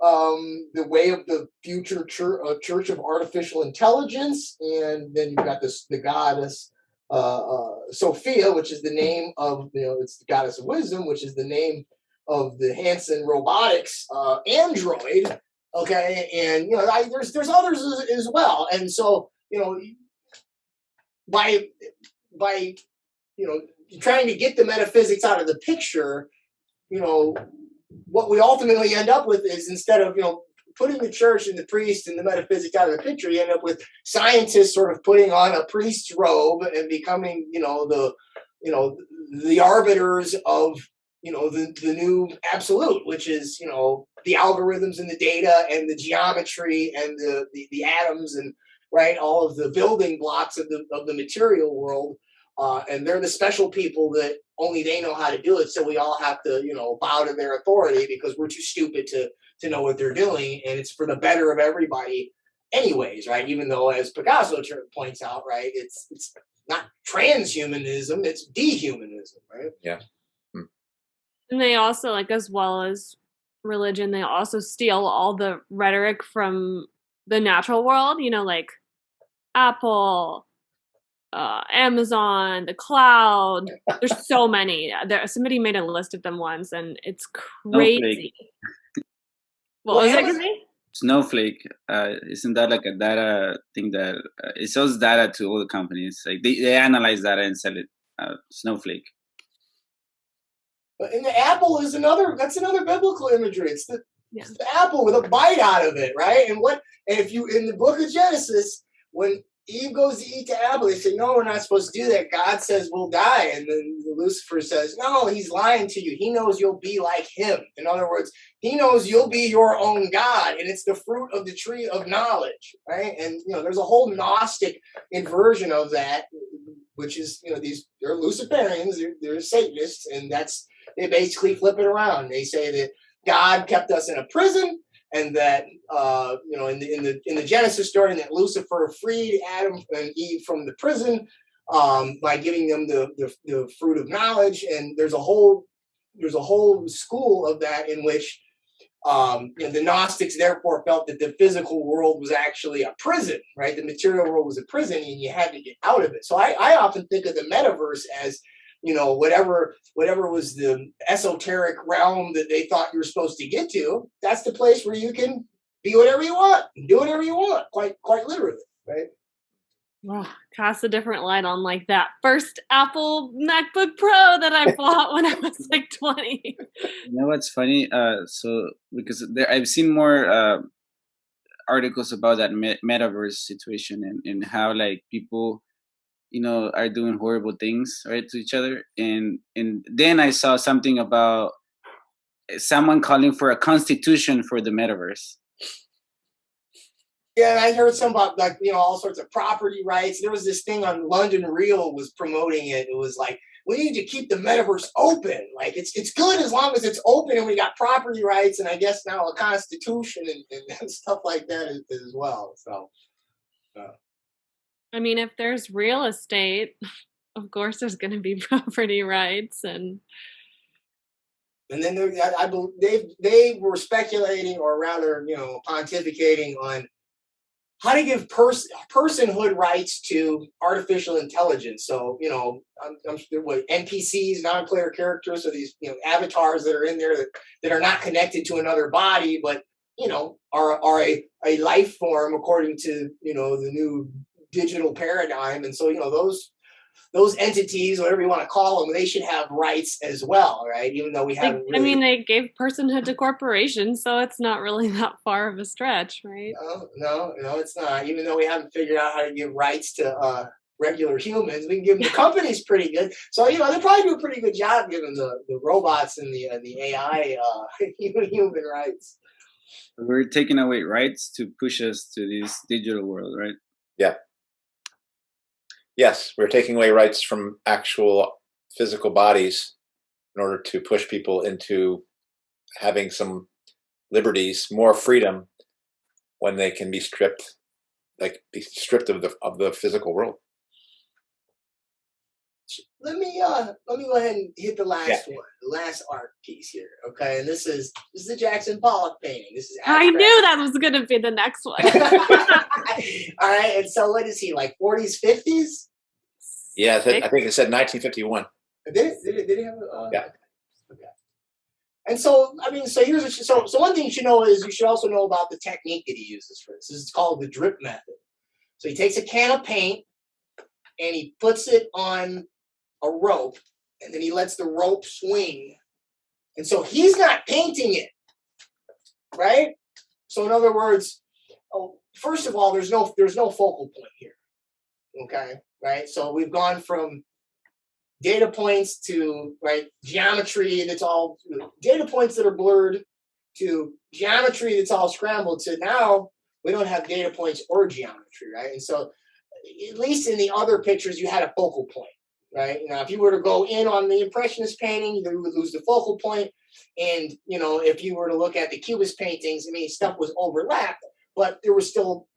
the Way of the Future Church of Artificial Intelligence, and then you've got the goddess Sophia, which is the name of, it's the goddess of wisdom, which is the name of the Hanson Robotics android. Okay, and there's others as well, and so by trying to get the metaphysics out of the picture, what we ultimately end up with is, instead of putting the church and the priest and the metaphysics out of the picture, you end up with scientists sort of putting on a priest's robe and becoming the arbiters of the new absolute, which is the algorithms and the data and the geometry and the atoms and, right, all of the building blocks of the material world. and they're the special people that only they know how to do it. So we all have to, bow to their authority because we're too stupid to know what they're doing, and it's for the better of everybody, anyways, right? Even though, as Picasso points out, right, it's not transhumanism, it's dehumanism, right? Yeah. And they also, like, as well as religion, they also steal all the rhetoric from the natural world, like Apple, Amazon, the cloud. There's so many. Somebody made a list of them once, and it's crazy. What was it? Snowflake, isn't that like a data thing that it sells data to all the companies? Like they analyze data and sell it. Snowflake. And the apple is that's another biblical imagery. It's the apple with a bite out of it, right? And if you, in the book of Genesis, when Eve goes to eat the apple, they say, no, we're not supposed to do that. God says we'll die. And then Lucifer says, no, he's lying to you. He knows you'll be like him. In other words, he knows you'll be your own God, and it's the fruit of the tree of knowledge, right? And, there's a whole Gnostic inversion of that, which is, they're Luciferians, they're Satanists, and they basically flip it around. They say that God kept us in a prison, and that in the Genesis story, that Lucifer freed Adam and Eve from the prison by giving them the fruit of knowledge. And there's a whole school of that in which the Gnostics therefore felt that the physical world was actually a prison, right? The material world was a prison, and you had to get out of it. So I often think of the metaverse as whatever was the esoteric realm that they thought you were supposed to get to. That's the place where you can be whatever you want, do whatever you want, quite literally, right? Well, cast a different light on like that first Apple MacBook Pro that I bought when I was like 20. You know what's funny? Because I've seen more articles about that metaverse situation and how like people, are doing horrible things, right, to each other. And then I saw something about someone calling for a constitution for the metaverse. Yeah, and I heard some about all sorts of property rights. There was this thing on London Real was promoting it. It was like, we need to keep the metaverse open. Like it's good as long as it's open, and we got property rights, and I guess now a constitution and stuff like that as well. So. I mean, if there's real estate, of course there's going to be property rights, and then I believe they were speculating, or rather, pontificating on how to give personhood rights to artificial intelligence. So, I'm what NPCs, non-player characters, so these avatars that are in there that are not connected to another body, but are a life form according to the new digital paradigm. And so those entities, whatever you want to call them, they should have rights as well, right? Even though we haven't they gave personhood to corporations, so it's not really that far of a stretch, right? No, it's not. Even though we haven't figured out how to give rights to regular humans, we can give them the companies pretty good. So they probably do a pretty good job giving the robots and the AI human rights. We're taking away rights to push us to this digital world, right? Yeah. Yes, we're taking away rights from actual physical bodies in order to push people into having some liberties, more freedom, when they can be stripped of the physical world. Let me go ahead and hit the last one, the last art piece here. Okay, and this is the Jackson Pollock painting. This is abstract. I knew that was going to be the next one. All right, and so what is he, like 40s, 50s? Yeah, I think it said 1951. Did it have yeah. Okay. And so so one thing you should know is you should also know about the technique that he uses for this. This is called the drip method. So he takes a can of paint and he puts it on a rope, and then he lets the rope swing. And so he's not painting it, right? So in other words, first of all, there's no focal point here. Okay, right? So we've gone from data points to geometry that's all data points that are blurred, to geometry that's all scrambled, to now we don't have data points or geometry, right? And so at least in the other pictures, you had a focal point. right? Now, if you were to go in on the Impressionist painting, you would lose the focal point. And, if you were to look at the Cubist paintings, I mean, stuff was overlapped, but there was still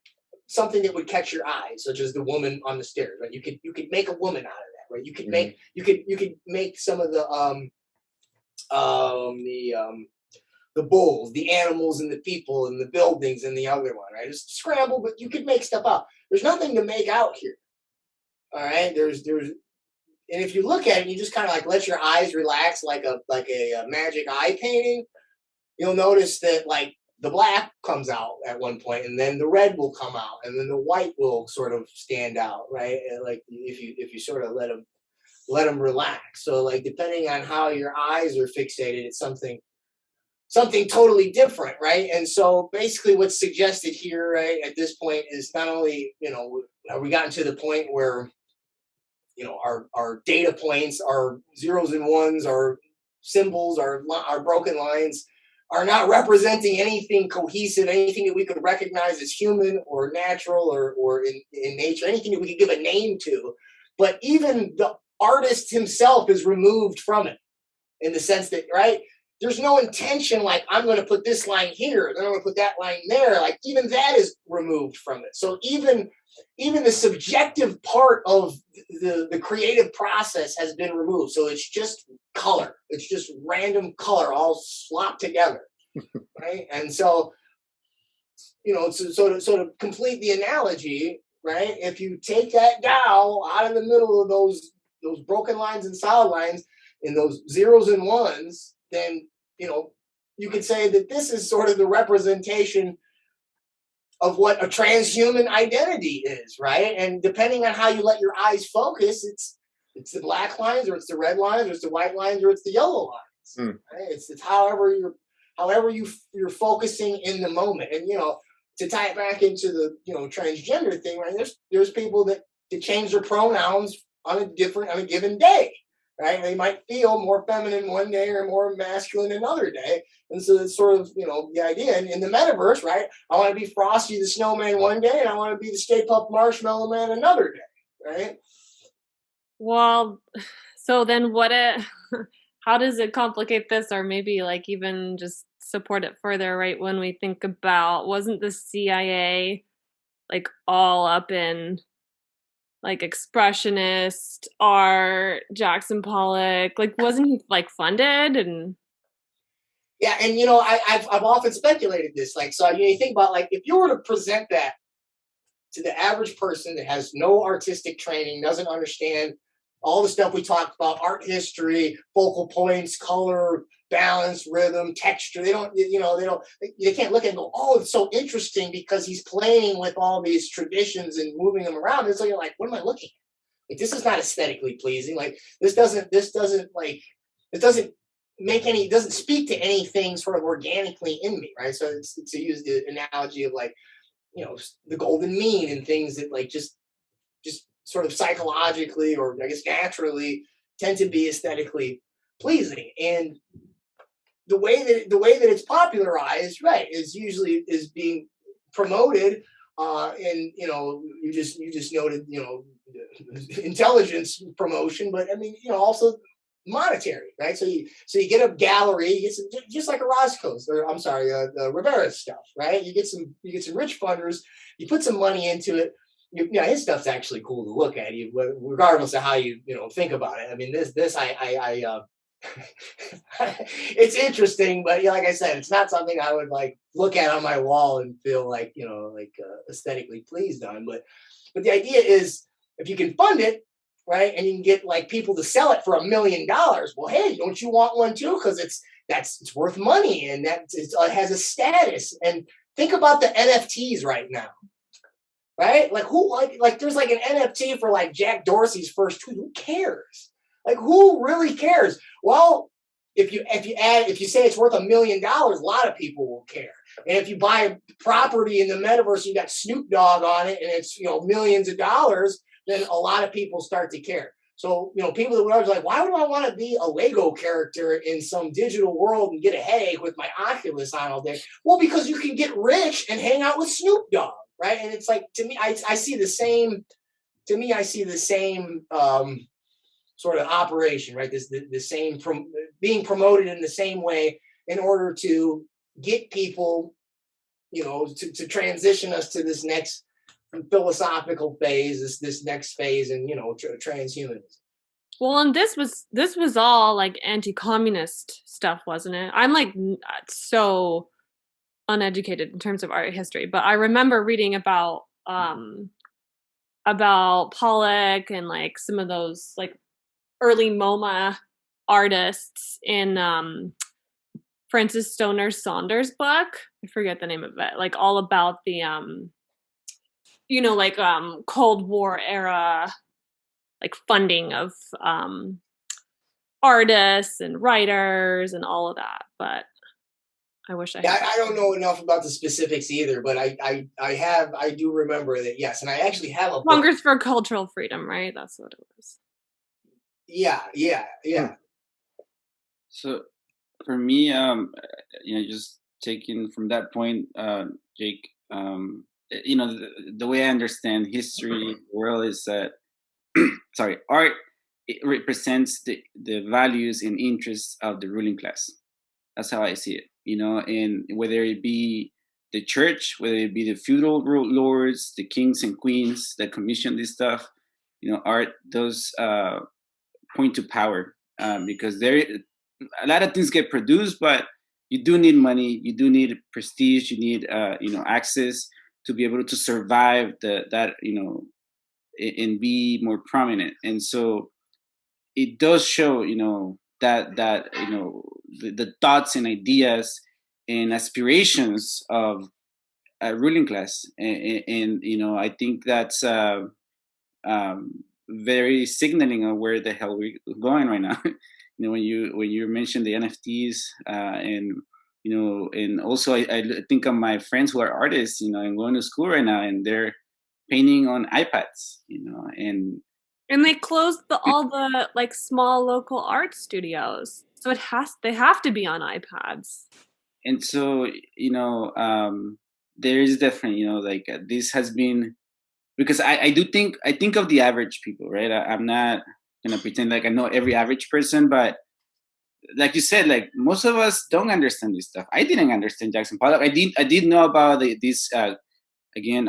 something that would catch your eye, such as the woman on the stairs, right? You could make a woman out of that, right? You could make, you could make some of the bulls, the animals and the people and the buildings and the other one, right? It's scramble, but you could make stuff out. There's nothing to make out here. All right. And if you look at it, you just kind of like let your eyes relax like a magic eye painting. You'll notice that like the black comes out at one point, and then the red will come out, and then the white will sort of stand out, right? And like if you sort of let them relax. So like depending on how your eyes are fixated, it's something totally different, right? And so basically what's suggested here, right, at this point is not only, have we gotten to the point where, our data points, our zeros and ones, our symbols, our broken lines are not representing anything cohesive, anything that we could recognize as human or natural or in nature, anything that we could give a name to. But even the artist himself is removed from it in the sense that, right, there's no intention like I'm going to put this line here, then I'm going to put that line there. Like even that is removed from it. So even the subjective part of the creative process has been removed. So it's just color. It's just random color all slopped together, right? And so, so to complete the analogy, right? If you take that Tao out of the middle of those broken lines and solid lines and those zeros and ones, then you could say that this is sort of the representation of what a transhuman identity is, right? And depending on how you let your eyes focus, it's the black lines, or it's the red lines, or it's the white lines, or it's the yellow lines. Right? It's however you're focusing in the moment. And to tie it back into the transgender thing, right? There's people that change their pronouns on a given day. Right? They might feel more feminine one day or more masculine another day. And so it's sort of, the idea. And in the metaverse, right? I want to be Frosty the Snowman one day, and I want to be the Stay Puft Marshmallow Man another day, right? Well, so then how does it complicate this, or maybe like even just support it further, right? When we think about, wasn't the CIA like all up in like expressionist art, Jackson Pollock, like wasn't he like funded? And yeah, and I've often speculated this, like, so you think about like if you were to present that to the average person that has no artistic training, doesn't understand all the stuff we talked about, art history, focal points, color, balance, rhythm, texture. They can't look at it and go, oh, it's so interesting because he's playing with all these traditions and moving them around. And so you're like, what am I looking at? Like, this is not aesthetically pleasing. Like, it doesn't speak to anything sort of organically in me, right? So it's to use the analogy of like, the golden mean and things that like just sort of psychologically or I guess naturally tend to be aesthetically pleasing. And the way that it's popularized, right, is being promoted and you just noted intelligence promotion, but I mean also monetary, right? So you get a gallery, you get some, just like a Roscoe's, or I'm sorry, the Rivera stuff, right? You get some rich funders, you put some money into it. His stuff's actually cool to look at, regardless of how you think about it. I mean, this it's interesting, but like I said, it's not something I would like look at on my wall and feel like aesthetically pleased on. But the idea is if you can fund it, right, and you can get like people to sell it for $1 million. Well, hey, don't you want one too? Because it's worth money and it has a status. And think about the NFTs right now. Right? Like who like there's like an NFT for like Jack Dorsey's first tweet. Who cares? Like who really cares? Well, if you say it's worth $1 million, a lot of people will care. And if you buy a property in the metaverse, you got Snoop Dogg on it, and it's millions of dollars, then a lot of people start to care. So people that were like, why would I want to be a Lego character in some digital world and get a headache with my Oculus on all day? Well, because you can get rich and hang out with Snoop Dogg. Right. And it's like, to me, I see the same sort of operation, right? The same being promoted in the same way in order to get people, to transition us to this next philosophical phase, this next phase in, transhumanism. Well, and this was all like anti-communist stuff, wasn't it? I'm like so uneducated in terms of art history, but I remember reading about Pollock and like some of those like early MoMA artists in Francis Stoner Saunders' book. I forget the name of it. Like all about the Cold War era like funding of artists and writers and all of that. But I wish I had. I don't know enough about the specifics either, but I do remember that, yes, and I actually have a Congress for Cultural Freedom, right? That's what it was. Yeah. So for me, just taking from that point, Jake, the way I understand history, world is that, art, it represents the values and interests of the ruling class. That's how I see it, and whether it be the church, whether it be the feudal lords, the kings and queens that commission this stuff, art does point to power, because a lot of things get produced, but you do need money, you do need prestige, you need access to be able to survive that and be more prominent. And so it does show that the thoughts and ideas and aspirations of a ruling class, and I think that's very signaling of where the hell we're going right now. When you mentioned the NFTs, and also I think of my friends who are artists, and going to school right now, and they're painting on iPads, and they closed all the like small local art studios, so they have to be on iPads. And so there is definitely this has been, because I think of the average people, right? I'm not gonna pretend like I know every average person, but like you said, like most of us don't understand this stuff. I didn't understand Jackson Pollock. I did know about this again,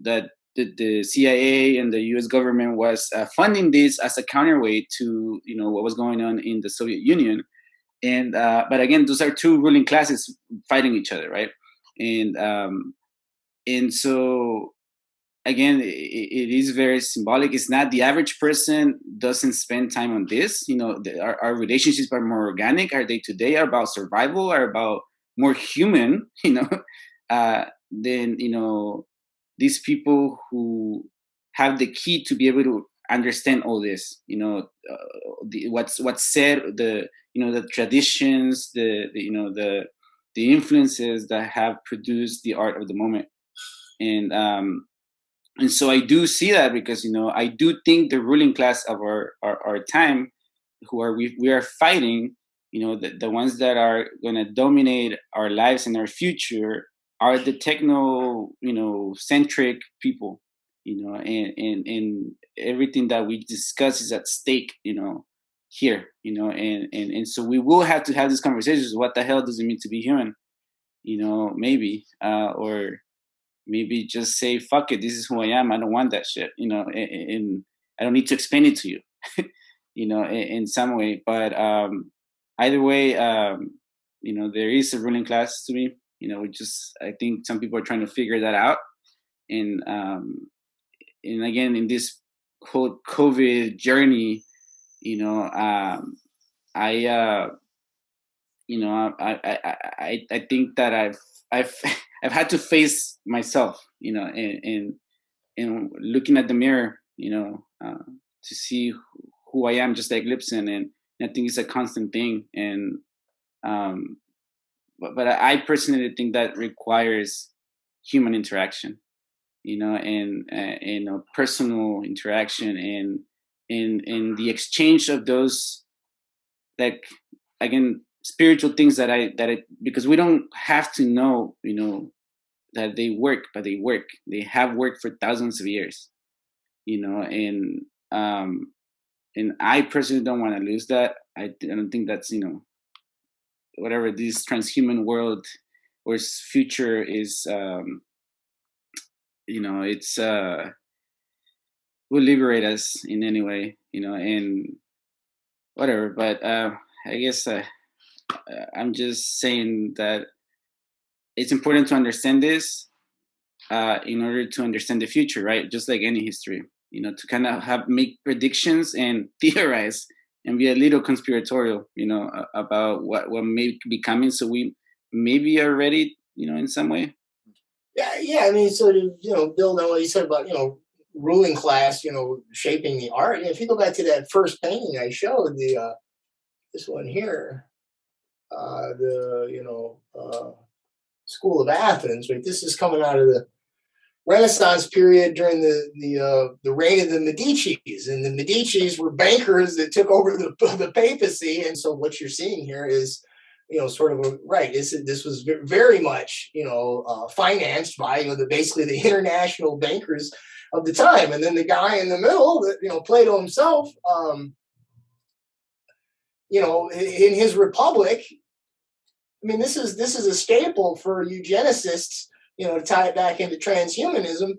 that the CIA and the U.S. government was funding this as a counterweight to what was going on in the Soviet Union, and but again, those are two ruling classes fighting each other, right? And so again, it is very symbolic. It's not, the average person doesn't spend time on this. Our relationships are more organic. Our day to day are about survival, are about more human. Than these people who have the key to be able to understand all this. What's said, the traditions, the influences that have produced the art of the moment, and so I do see that, because I do think the ruling class of our time, we are fighting, the ones that are going to dominate our lives and our future, are the techno centric people, and everything that we discuss is at stake, here, and so we will have to have these conversations. What the hell does it mean to be human? Maybe, or maybe just say, fuck it, this is who I am. I don't want that shit, and I don't need to explain it to you, in some way. But either way, there is a ruling class to me, I think some people are trying to figure that out. And again, in this whole COVID journey, I think that I've had to face myself, and looking at the mirror, to see who I am, just like Lipson, and I think it's a constant thing. And but I personally think that requires human interaction, and personal interaction, and the exchange of those, like, again, spiritual things that I because we don't have to know, that they work, but they have worked for thousands of years, and and I personally don't want to lose that. I don't think that's, whatever this transhuman world or future is, it's will liberate us in any way, and whatever. But I guess I'm just saying that it's important to understand this in order to understand the future, right? Just like any history, to kind of make predictions and theorize and be a little conspiratorial, about what may be coming. So we maybe are ready, in some way. Yeah. I mean, so to build on what you said about ruling class, shaping the art. If you go back to that first painting I showed, this one here, School of Athens, right? This is coming out of the Renaissance period during the reign of the Medicis, and the Medicis were bankers that took over the papacy. And so what you're seeing here is, sort of right. This was very much, financed by basically the international bankers of the time. And then the guy in the middle, Plato himself, in his Republic. I mean, this is a staple for eugenicists, to tie it back into transhumanism.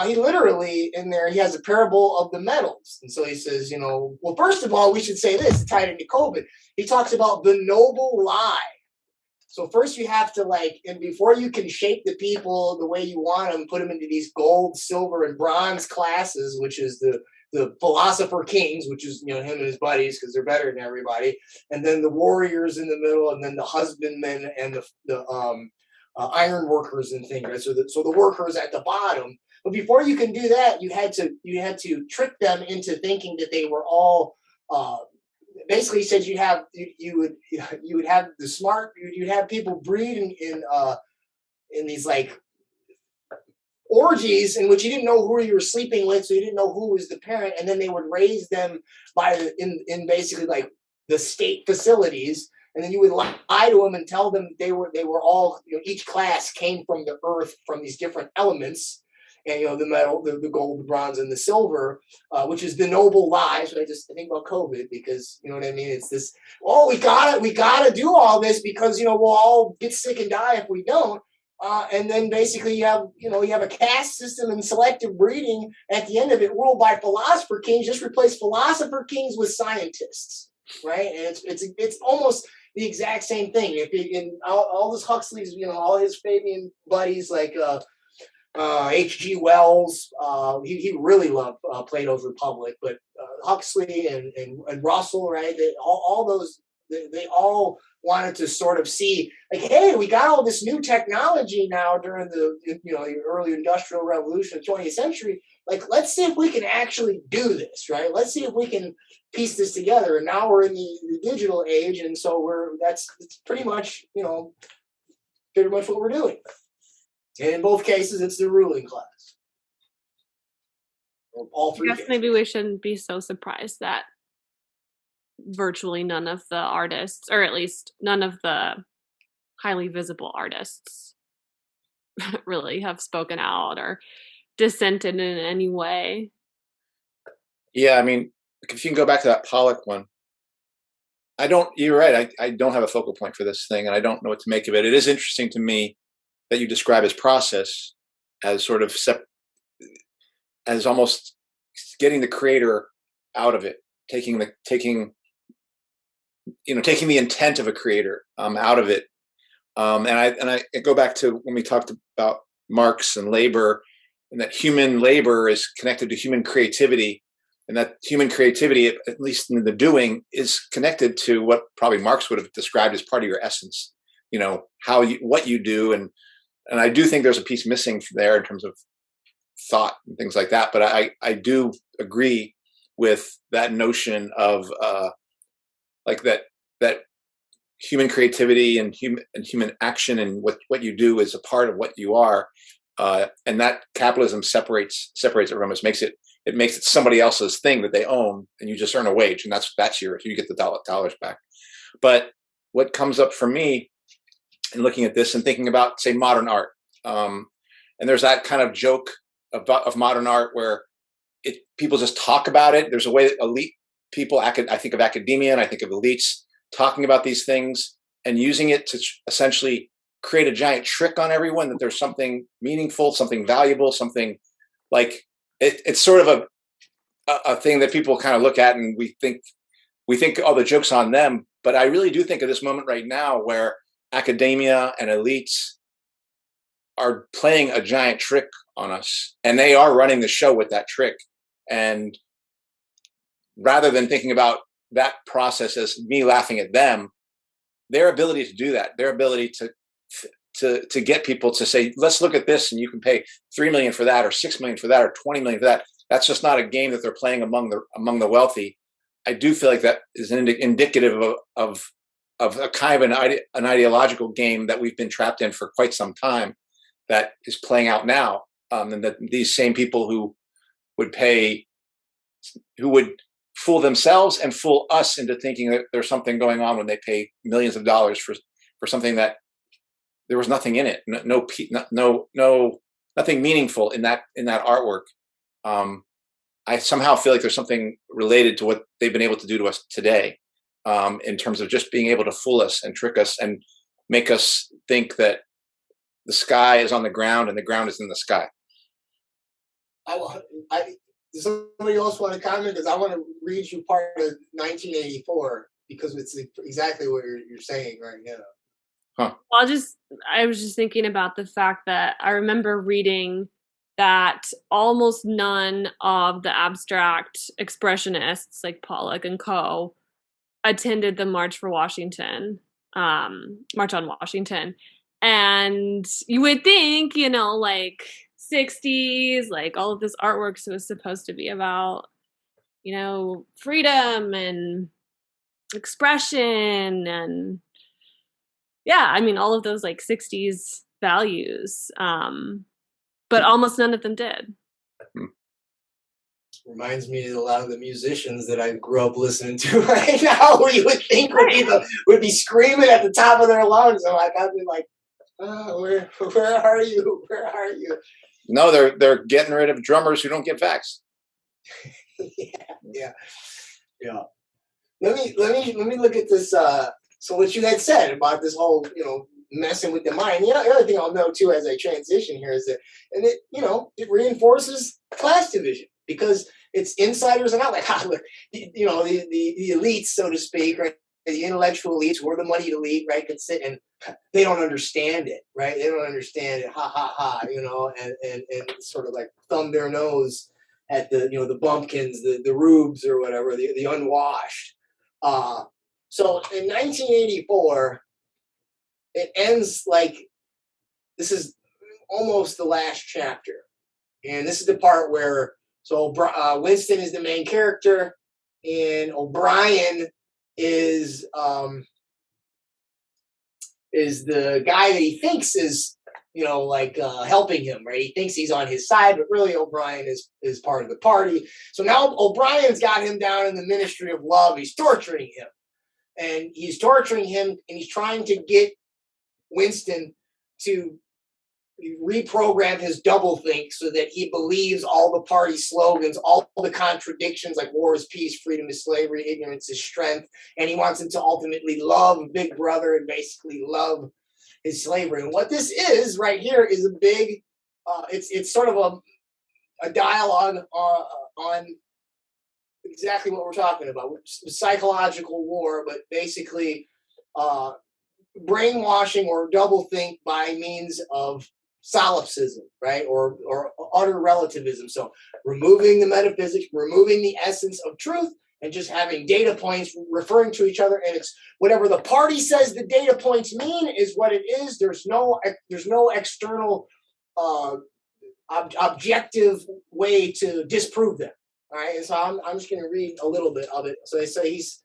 He literally, in there, he has a parable of the metals. And so he says, well, first of all, we should say this, tied into COVID. He talks about the noble lie. So first you have to and before you can shape the people the way you want them, put them into these gold, silver, and bronze classes, which is the philosopher kings, which is, him and his buddies, because they're better than everybody. And then the warriors in the middle, and then the husbandmen and the iron workers and things. Right? So the workers at the bottom. But before you can do that, you had to trick them into thinking that they were all basically said you would have the smart, you'd have people breed in these orgies in which you didn't know who you were sleeping with, so you didn't know who was the parent, and then they would raise them in basically the state facilities, and then you would lie to them and tell them they were all, each class came from the earth, from these different elements, and the metal, the gold, the bronze, and the silver, which is the noble lie. So I think about COVID, because you know what I mean. It's this. Oh, we gotta do all this because we'll all get sick and die if we don't. And then basically you have a caste system and selective breeding at the end of it, ruled by philosopher kings. Just replace philosopher kings with scientists, right? And it's almost the exact same thing. If in all this Huxley's, all his Fabian buddies H.G. Wells, he really loved Plato's Republic, but Huxley and Russell, right? They all wanted to sort of see, hey, we got all this new technology now during the early industrial revolution of the 20th century. Let's see if we can actually do this, right? Let's see if we can piece this together. And now we're in the digital age, and so it's pretty much what we're doing. And in both cases, it's the ruling class. All three. I guess maybe we shouldn't be so surprised that virtually none of the artists, or at least none of the highly visible artists, really have spoken out or dissented in any way. Yeah, I mean, if you can go back to that Pollock one, you're right, I don't have a focal point for this thing, and I don't know what to make of it. It is interesting to me that you describe his process as sort of as almost getting the creator out of it, taking the intent of a creator out of it. And I go back to when we talked about Marx and labor, and that human labor is connected to human creativity, and that human creativity, at least in the doing, is connected to what probably Marx would have described as part of your essence. What you do, and I do think there's a piece missing there in terms of thought and things like that. But I do agree with that notion of that human creativity and human action, and what you do is a part of what you are, and that capitalism separates it from us, makes it somebody else's thing that they own, and you just earn a wage, and that's you get the dollars back. But what comes up for me in looking at this and thinking about, say, modern art, and there's that kind of joke of modern art where people just talk about it. There's a way that elite people, I think of academia and I think of elites talking about these things and using it to essentially create a giant trick on everyone that there's something meaningful, something valuable, something like it's sort of a thing that people kind of look at and we think, oh, the joke's on them. But I really do think of this moment right now where academia and elites are playing a giant trick on us, and they are running the show with that trick. And rather than thinking about that process as me laughing at them, their ability to do that, their ability to get people to say, let's look at this, and you can pay $3 million for that, or $6 million for that, or $20 million for that. That's just not a game that they're playing among the wealthy. I do feel like that is indicative of a kind of an ideological game that we've been trapped in for quite some time that is playing out now. And that these same people who would fool themselves and fool us into thinking that there's something going on when they pay millions of dollars for something that there was nothing in it, nothing meaningful in that artwork. I somehow feel like there's something related to what they've been able to do to us today, in terms of just being able to fool us and trick us and make us think that the sky is on the ground and the ground is in the sky. Does somebody else want to comment? Because I want to read you part of 1984 because it's exactly what you're saying right now. Huh. Well, I was just thinking about the fact that I remember reading that almost none of the abstract expressionists like Pollock and co. attended the March on Washington. And you would think, like 60s, like all of this artwork was supposed to be about, freedom and expression and all of those like 60s values. But almost none of them did. Reminds me of a lot of the musicians that I grew up listening to right now, who you would think would be screaming at the top of their lungs. I'd be like, where are you? Where are you? No, they're getting rid of drummers who don't get vaxxed. Yeah. Let me look at this. So what you had said about this whole, messing with the mind. The other thing I'll note too as I transition here is that, and it reinforces class division because it's insiders and out. Like, look, the elites, so to speak, right? The intellectual elites, who are the moneyed elite, right? Can sit and they don't understand it, right? They don't understand it, and sort of like thumb their nose at the bumpkins, the rubes or whatever, the unwashed. So in 1984, it ends like this is almost the last chapter, and this is the part where Winston is the main character, and O'Brien is the guy that he thinks is helping him, right? He thinks he's on his side, but really O'Brien is part of the party. So now O'Brien's got him down in the Ministry of Love. He's torturing him, and he's trying to get Winston to reprogram his doublethink so that he believes all the party slogans, all the contradictions like war is peace, freedom is slavery, ignorance is strength, and he wants him to ultimately love Big Brother and basically love his slavery. And what this is right here is a big, it's sort of a dialogue on exactly what we're talking about, psychological war, but basically brainwashing or doublethink by means of solipsism, right? Or utter relativism. So removing the metaphysics, removing the essence of truth, and just having data points referring to each other. And it's whatever the party says the data points mean is what it is. There's no external objective way to disprove them. All right. And so I'm just going to read a little bit of it. So they say he's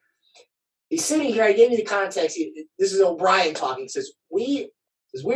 sitting here. I gave you the context. This is O'Brien talking. He says, we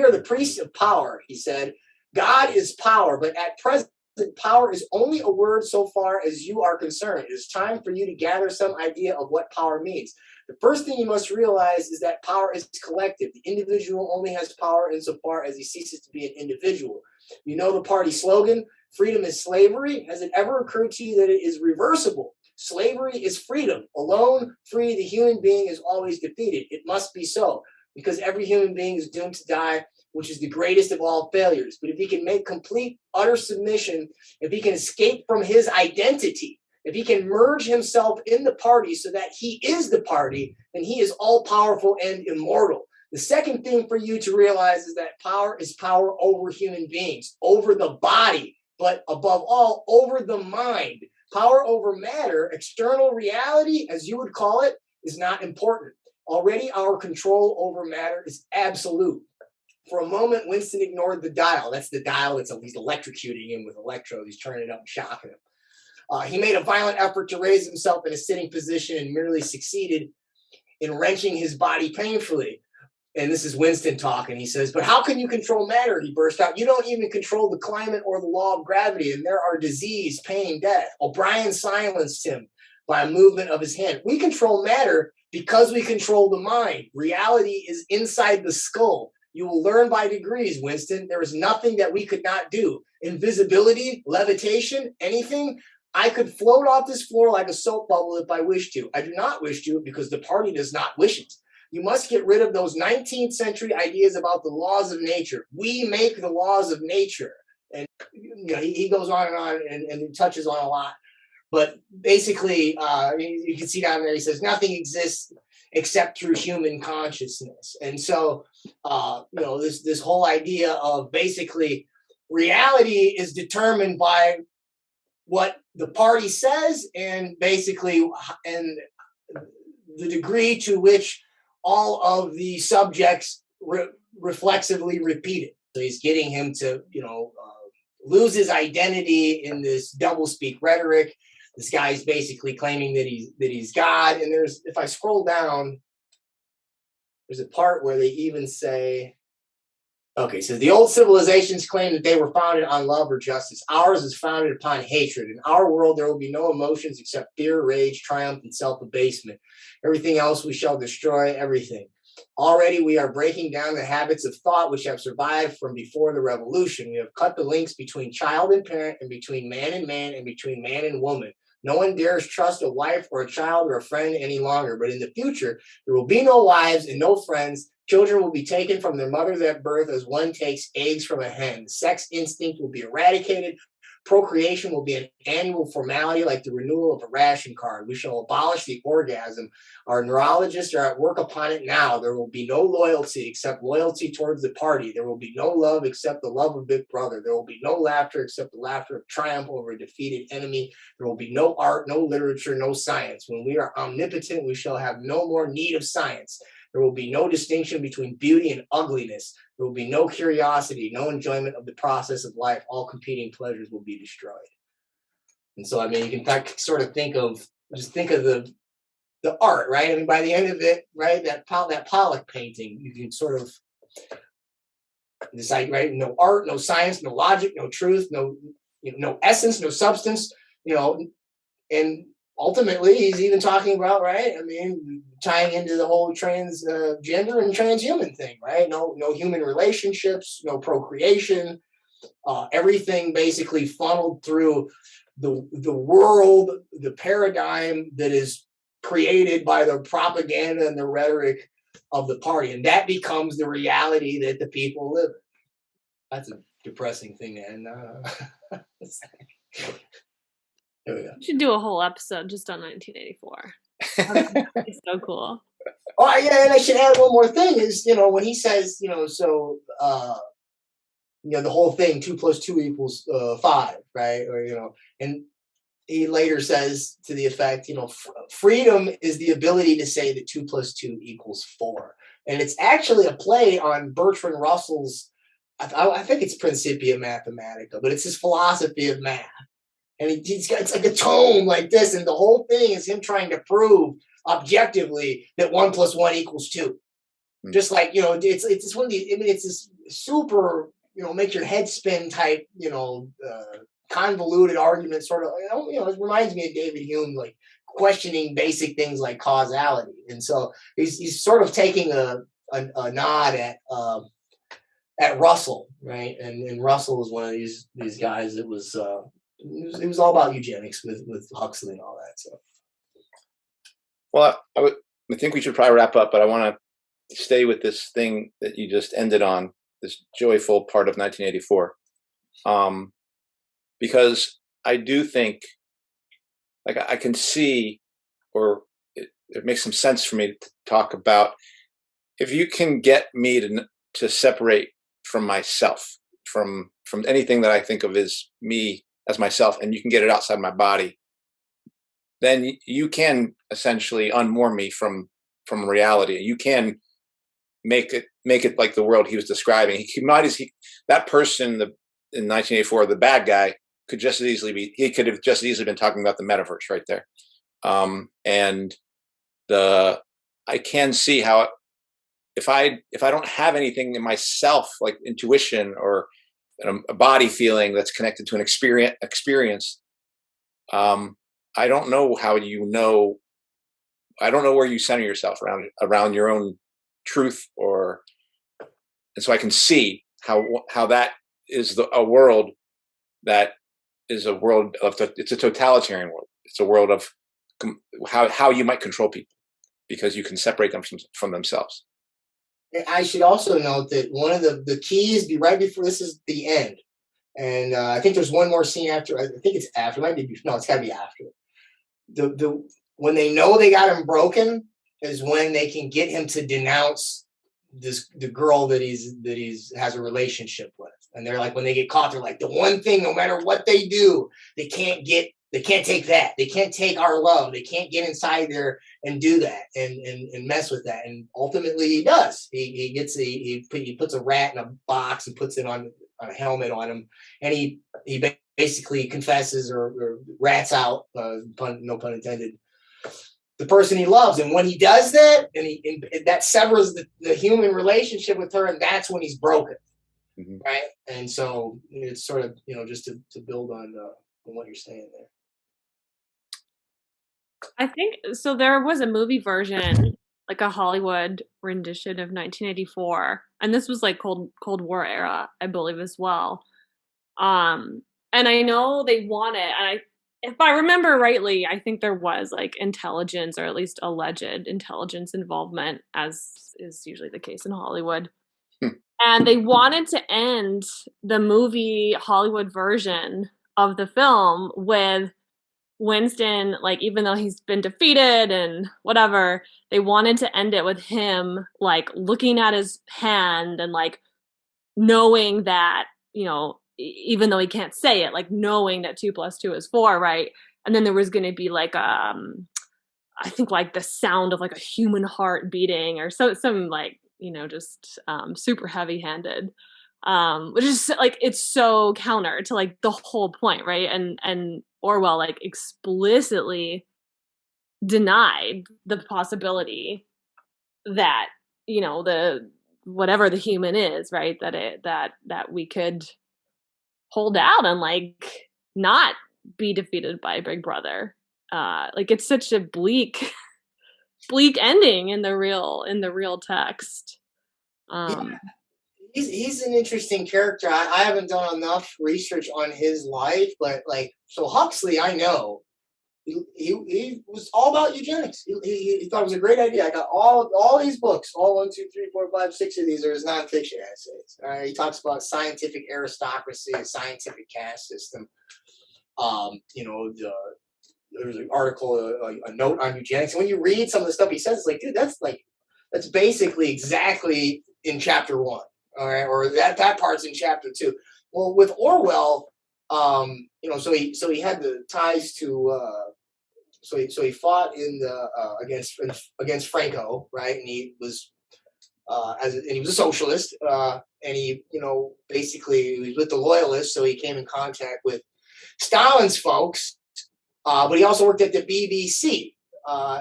are the priests of power, he said. God is power, but at present, power is only a word so far as you are concerned. It is time for you to gather some idea of what power means. The first thing you must realize is that power is collective. The individual only has power insofar as he ceases to be an individual. You know the party slogan, freedom is slavery. Has it ever occurred to you that it is reversible? Slavery is freedom. Alone, free, the human being is always defeated. It must be so, because every human being is doomed to die, which is the greatest of all failures. But if he can make complete, utter submission, if he can escape from his identity, if he can merge himself in the party so that he is the party, then he is all-powerful and immortal. The second thing for you to realize is that power is power over human beings, over the body, but above all, over the mind. Power over matter, external reality, as you would call it, is not important. Already our control over matter is absolute. For a moment, Winston ignored the dial. That's the dial that's he's electrocuting him with electrodes. He's turning it up and shocking him. He made a violent effort to raise himself in a sitting position and merely succeeded in wrenching his body painfully. And this is Winston talking. He says, but how can you control matter? He burst out. You don't even control the climate or the law of gravity. And there are disease, pain, death. O'Brien silenced him by a movement of his hand. We control matter because we control the mind. Reality is inside the skull. You will learn by degrees, Winston. There is nothing that we could not do. Invisibility, levitation, anything. I could float off this floor like a soap bubble if I wished to. I do not wish to because the party does not wish it. You must get rid of those 19th century ideas about the laws of nature. We make the laws of nature. And he goes on and touches on a lot. But basically, you can see down there, he says, nothing exists except through human consciousness. And so, this whole idea of basically reality is determined by what the party says and basically and the degree to which all of the subjects reflexively repeat it. So he's getting him to, lose his identity in this doublespeak rhetoric. This guy's basically claiming that he's God. And if I scroll down, there's a part where they even say, okay, so the old civilizations claim that they were founded on love or justice. Ours is founded upon hatred. In our world, there will be no emotions except fear, rage, triumph, and self-abasement. Everything else we shall destroy, everything. Already we are breaking down the habits of thought which have survived from before the revolution. We have cut the links between child and parent and between man and between man and woman. No one dares trust a wife or a child or a friend any longer. But in the future, there will be no wives and no friends. Children will be taken from their mothers at birth as one takes eggs from a hen. The sex instinct will be eradicated. Procreation will be an annual formality like the renewal of a ration card. We shall abolish the orgasm. Our neurologists are at work upon it now. There will be no loyalty except loyalty towards the party. There will be no love except the love of Big Brother. There will be no laughter except the laughter of triumph over a defeated enemy. There will be no art, no literature, no science. When we are omnipotent, we shall have no more need of science. There will be no distinction between beauty and ugliness. There will be no curiosity, no enjoyment of the process of life. All competing pleasures will be destroyed. And so, you can sort of think of the art, right? By the end of it, right, that Pollock painting, you can sort of decide, right? No art, no science, no logic, no truth, no essence, no substance, and ultimately, he's even talking about, right? Tying into the whole transgender and transhuman thing, right? No human relationships, no procreation, everything basically funneled through the world, the paradigm that is created by the propaganda and the rhetoric of the party, and that becomes the reality that the people live in. That's a depressing thing, and there we go. We should do a whole episode just on 1984. It's so cool. Oh yeah, and I should add one more thing is, when he says, the whole thing, 2 + 2 = 5, right? Or, and he later says to the effect, freedom is the ability to say that 2 + 2 = 4. And it's actually a play on Bertrand Russell's, I think it's Principia Mathematica, but it's his philosophy of math. And it's like a tome like this, and the whole thing is him trying to prove objectively that 1 + 1 = 2. Just like, it's one of these, it's this super, make your head spin type, convoluted argument sort of, it reminds me of David Hume, like questioning basic things like causality. And so he's sort of taking a nod at Russell, right? And Russell was one of these guys that was it was all about eugenics with Huxley and all that. So, well, I think we should probably wrap up, but I want to stay with this thing that you just ended on, this joyful part of 1984, because I do think, like, I can see, or it makes some sense for me to talk about, if you can get me to separate from myself, from anything that I think of as me, as myself, and you can get it outside my body, then you can essentially unmoor me from reality. You can make it like the world he was describing. That person in 1984, the bad guy, could have just as easily been talking about the metaverse right there. And I can see how, if I don't have anything in myself, like intuition or a body feeling that's connected to an experience, I don't know how I don't know where you center yourself around your own truth, and so I can see how that is a world that is a world it's a totalitarian world. It's a world of how you might control people, because you can separate them from themselves. I should also note that one of the keys right before this is the end, and I think there's one more scene after. I think it's after. It might be no, it's got to be after. When they know they got him broken is when they can get him to denounce the girl that he's has a relationship with, and they're like, when they get caught, they're like, the one thing, no matter what they do, they can't take that. They can't take our love. They can't get inside there and do that and mess with that. And ultimately he does. He puts a rat in a box and puts it on a helmet on him. And he basically confesses or rats out, no pun intended, the person he loves. And when he does that, and that severs the human relationship with her, and that's when he's broken. Mm-hmm. Right. And so it's sort of, just to build on what you're saying there. I think so. There was a movie version, like a Hollywood rendition of 1984, and this was like Cold War era, I believe, as well. And I know they wanted, and if I remember rightly, I think there was like intelligence, or at least alleged intelligence involvement, as is usually the case in Hollywood. And they wanted to end the movie Hollywood version of the film with Winston, like, even though he's been defeated and whatever, they wanted to end it with him, like, looking at his hand and, like, knowing that, even though he can't say it, like, knowing that 2 + 2 is 4, right? And then there was going to be, like, I think, like, the sound of, like, a human heart beating, or some like, just super heavy-handed. Which is, like, it's so counter to, like, the whole point, right? And Orwell, like, explicitly denied the possibility that, the whatever the human is, right, that we could hold out and, like, not be defeated by Big Brother. Like, it's such a bleak ending in the real text. Yeah. He's an interesting character. I haven't done enough research on his life, but, like, so Huxley, I know he was all about eugenics. He thought it was a great idea. I got all these books, all 1, 2, 3, 4, 5, 6 of these are his nonfiction essays. He talks about scientific aristocracy, a scientific caste system. There's an article, a note on eugenics. And when you read some of the stuff he says, it's like, dude, that's basically exactly in chapter 1. All right, or that part's in chapter 2. Well, with Orwell, so he had the ties to, so he fought in the against Franco, right? And he was and he was a socialist, and he basically he was with the loyalists, so he came in contact with Stalin's folks, but he also worked at the BBC.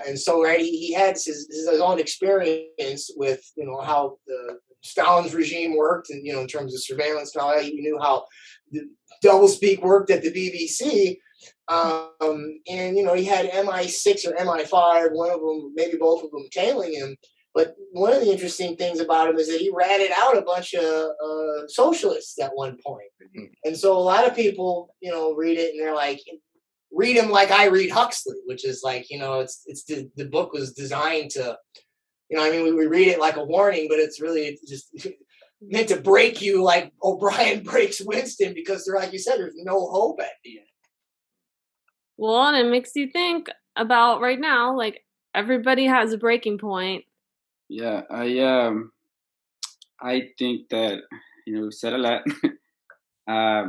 And so, right, he had his own experience with, how the Stalin's regime worked, and, in terms of surveillance and all that. He knew how the doublespeak worked at the BBC. And, he had MI6 or MI5, one of them, maybe both of them, tailing him. But one of the interesting things about him is that he ratted out a bunch of socialists at one point. Mm-hmm. And so a lot of people, read it and they're like, read him like I read Huxley, which is like, it's the book was designed to, we read it like a warning, but it's really just meant to break you like O'Brien breaks Winston, because they're, like you said, there's no hope at the end. Well, and it makes you think about right now, like everybody has a breaking point. Yeah, I think that, we've said a lot. I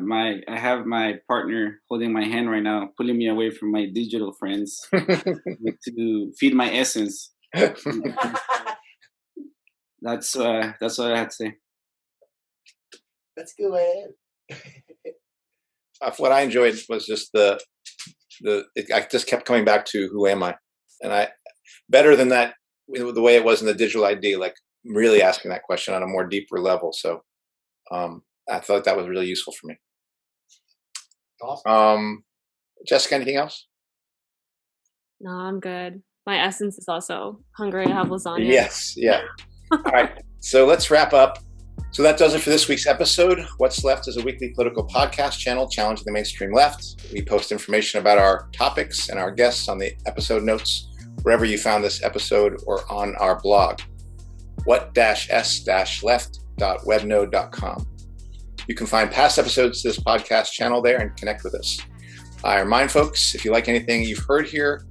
have my partner holding my hand right now, pulling me away from my digital friends to feed my essence. That's what I had to say. That's a good way to end. What I enjoyed was just I just kept coming back to who am I, and better than that, the way it was in the digital ID, like really asking that question on a more deeper level. So I thought that was really useful for me. Awesome. Jessica, anything else? No, I'm good. My essence is also hungry. I have lasagna. Yes, yeah. All right, so let's wrap up. So that does it for this week's episode. What's Left is a weekly political podcast channel challenging the mainstream left. We post information about our topics and our guests on the episode notes wherever you found this episode or on our blog, what-s-left.webnode.com. You can find past episodes to this podcast channel there and connect with us. I remind folks, if you like anything you've heard here,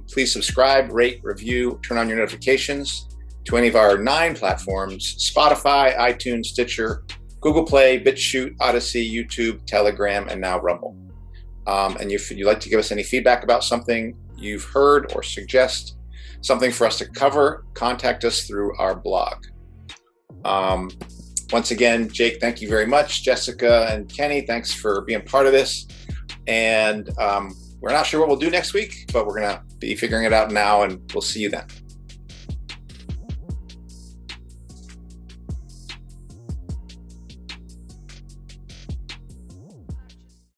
please subscribe, rate, review, turn on your notifications to any of our 9 platforms: Spotify, iTunes, Stitcher, Google Play, Bitchute, Odysee, YouTube, Telegram, and now Rumble. And if you'd like to give us any feedback about something you've heard or suggest something for us to cover, contact us through our blog. Once again, Jake, thank you very much. Jessica and Kenny, thanks for being part of this. And we're not sure what we'll do next week, but we're going to be figuring it out now, and we'll see you then.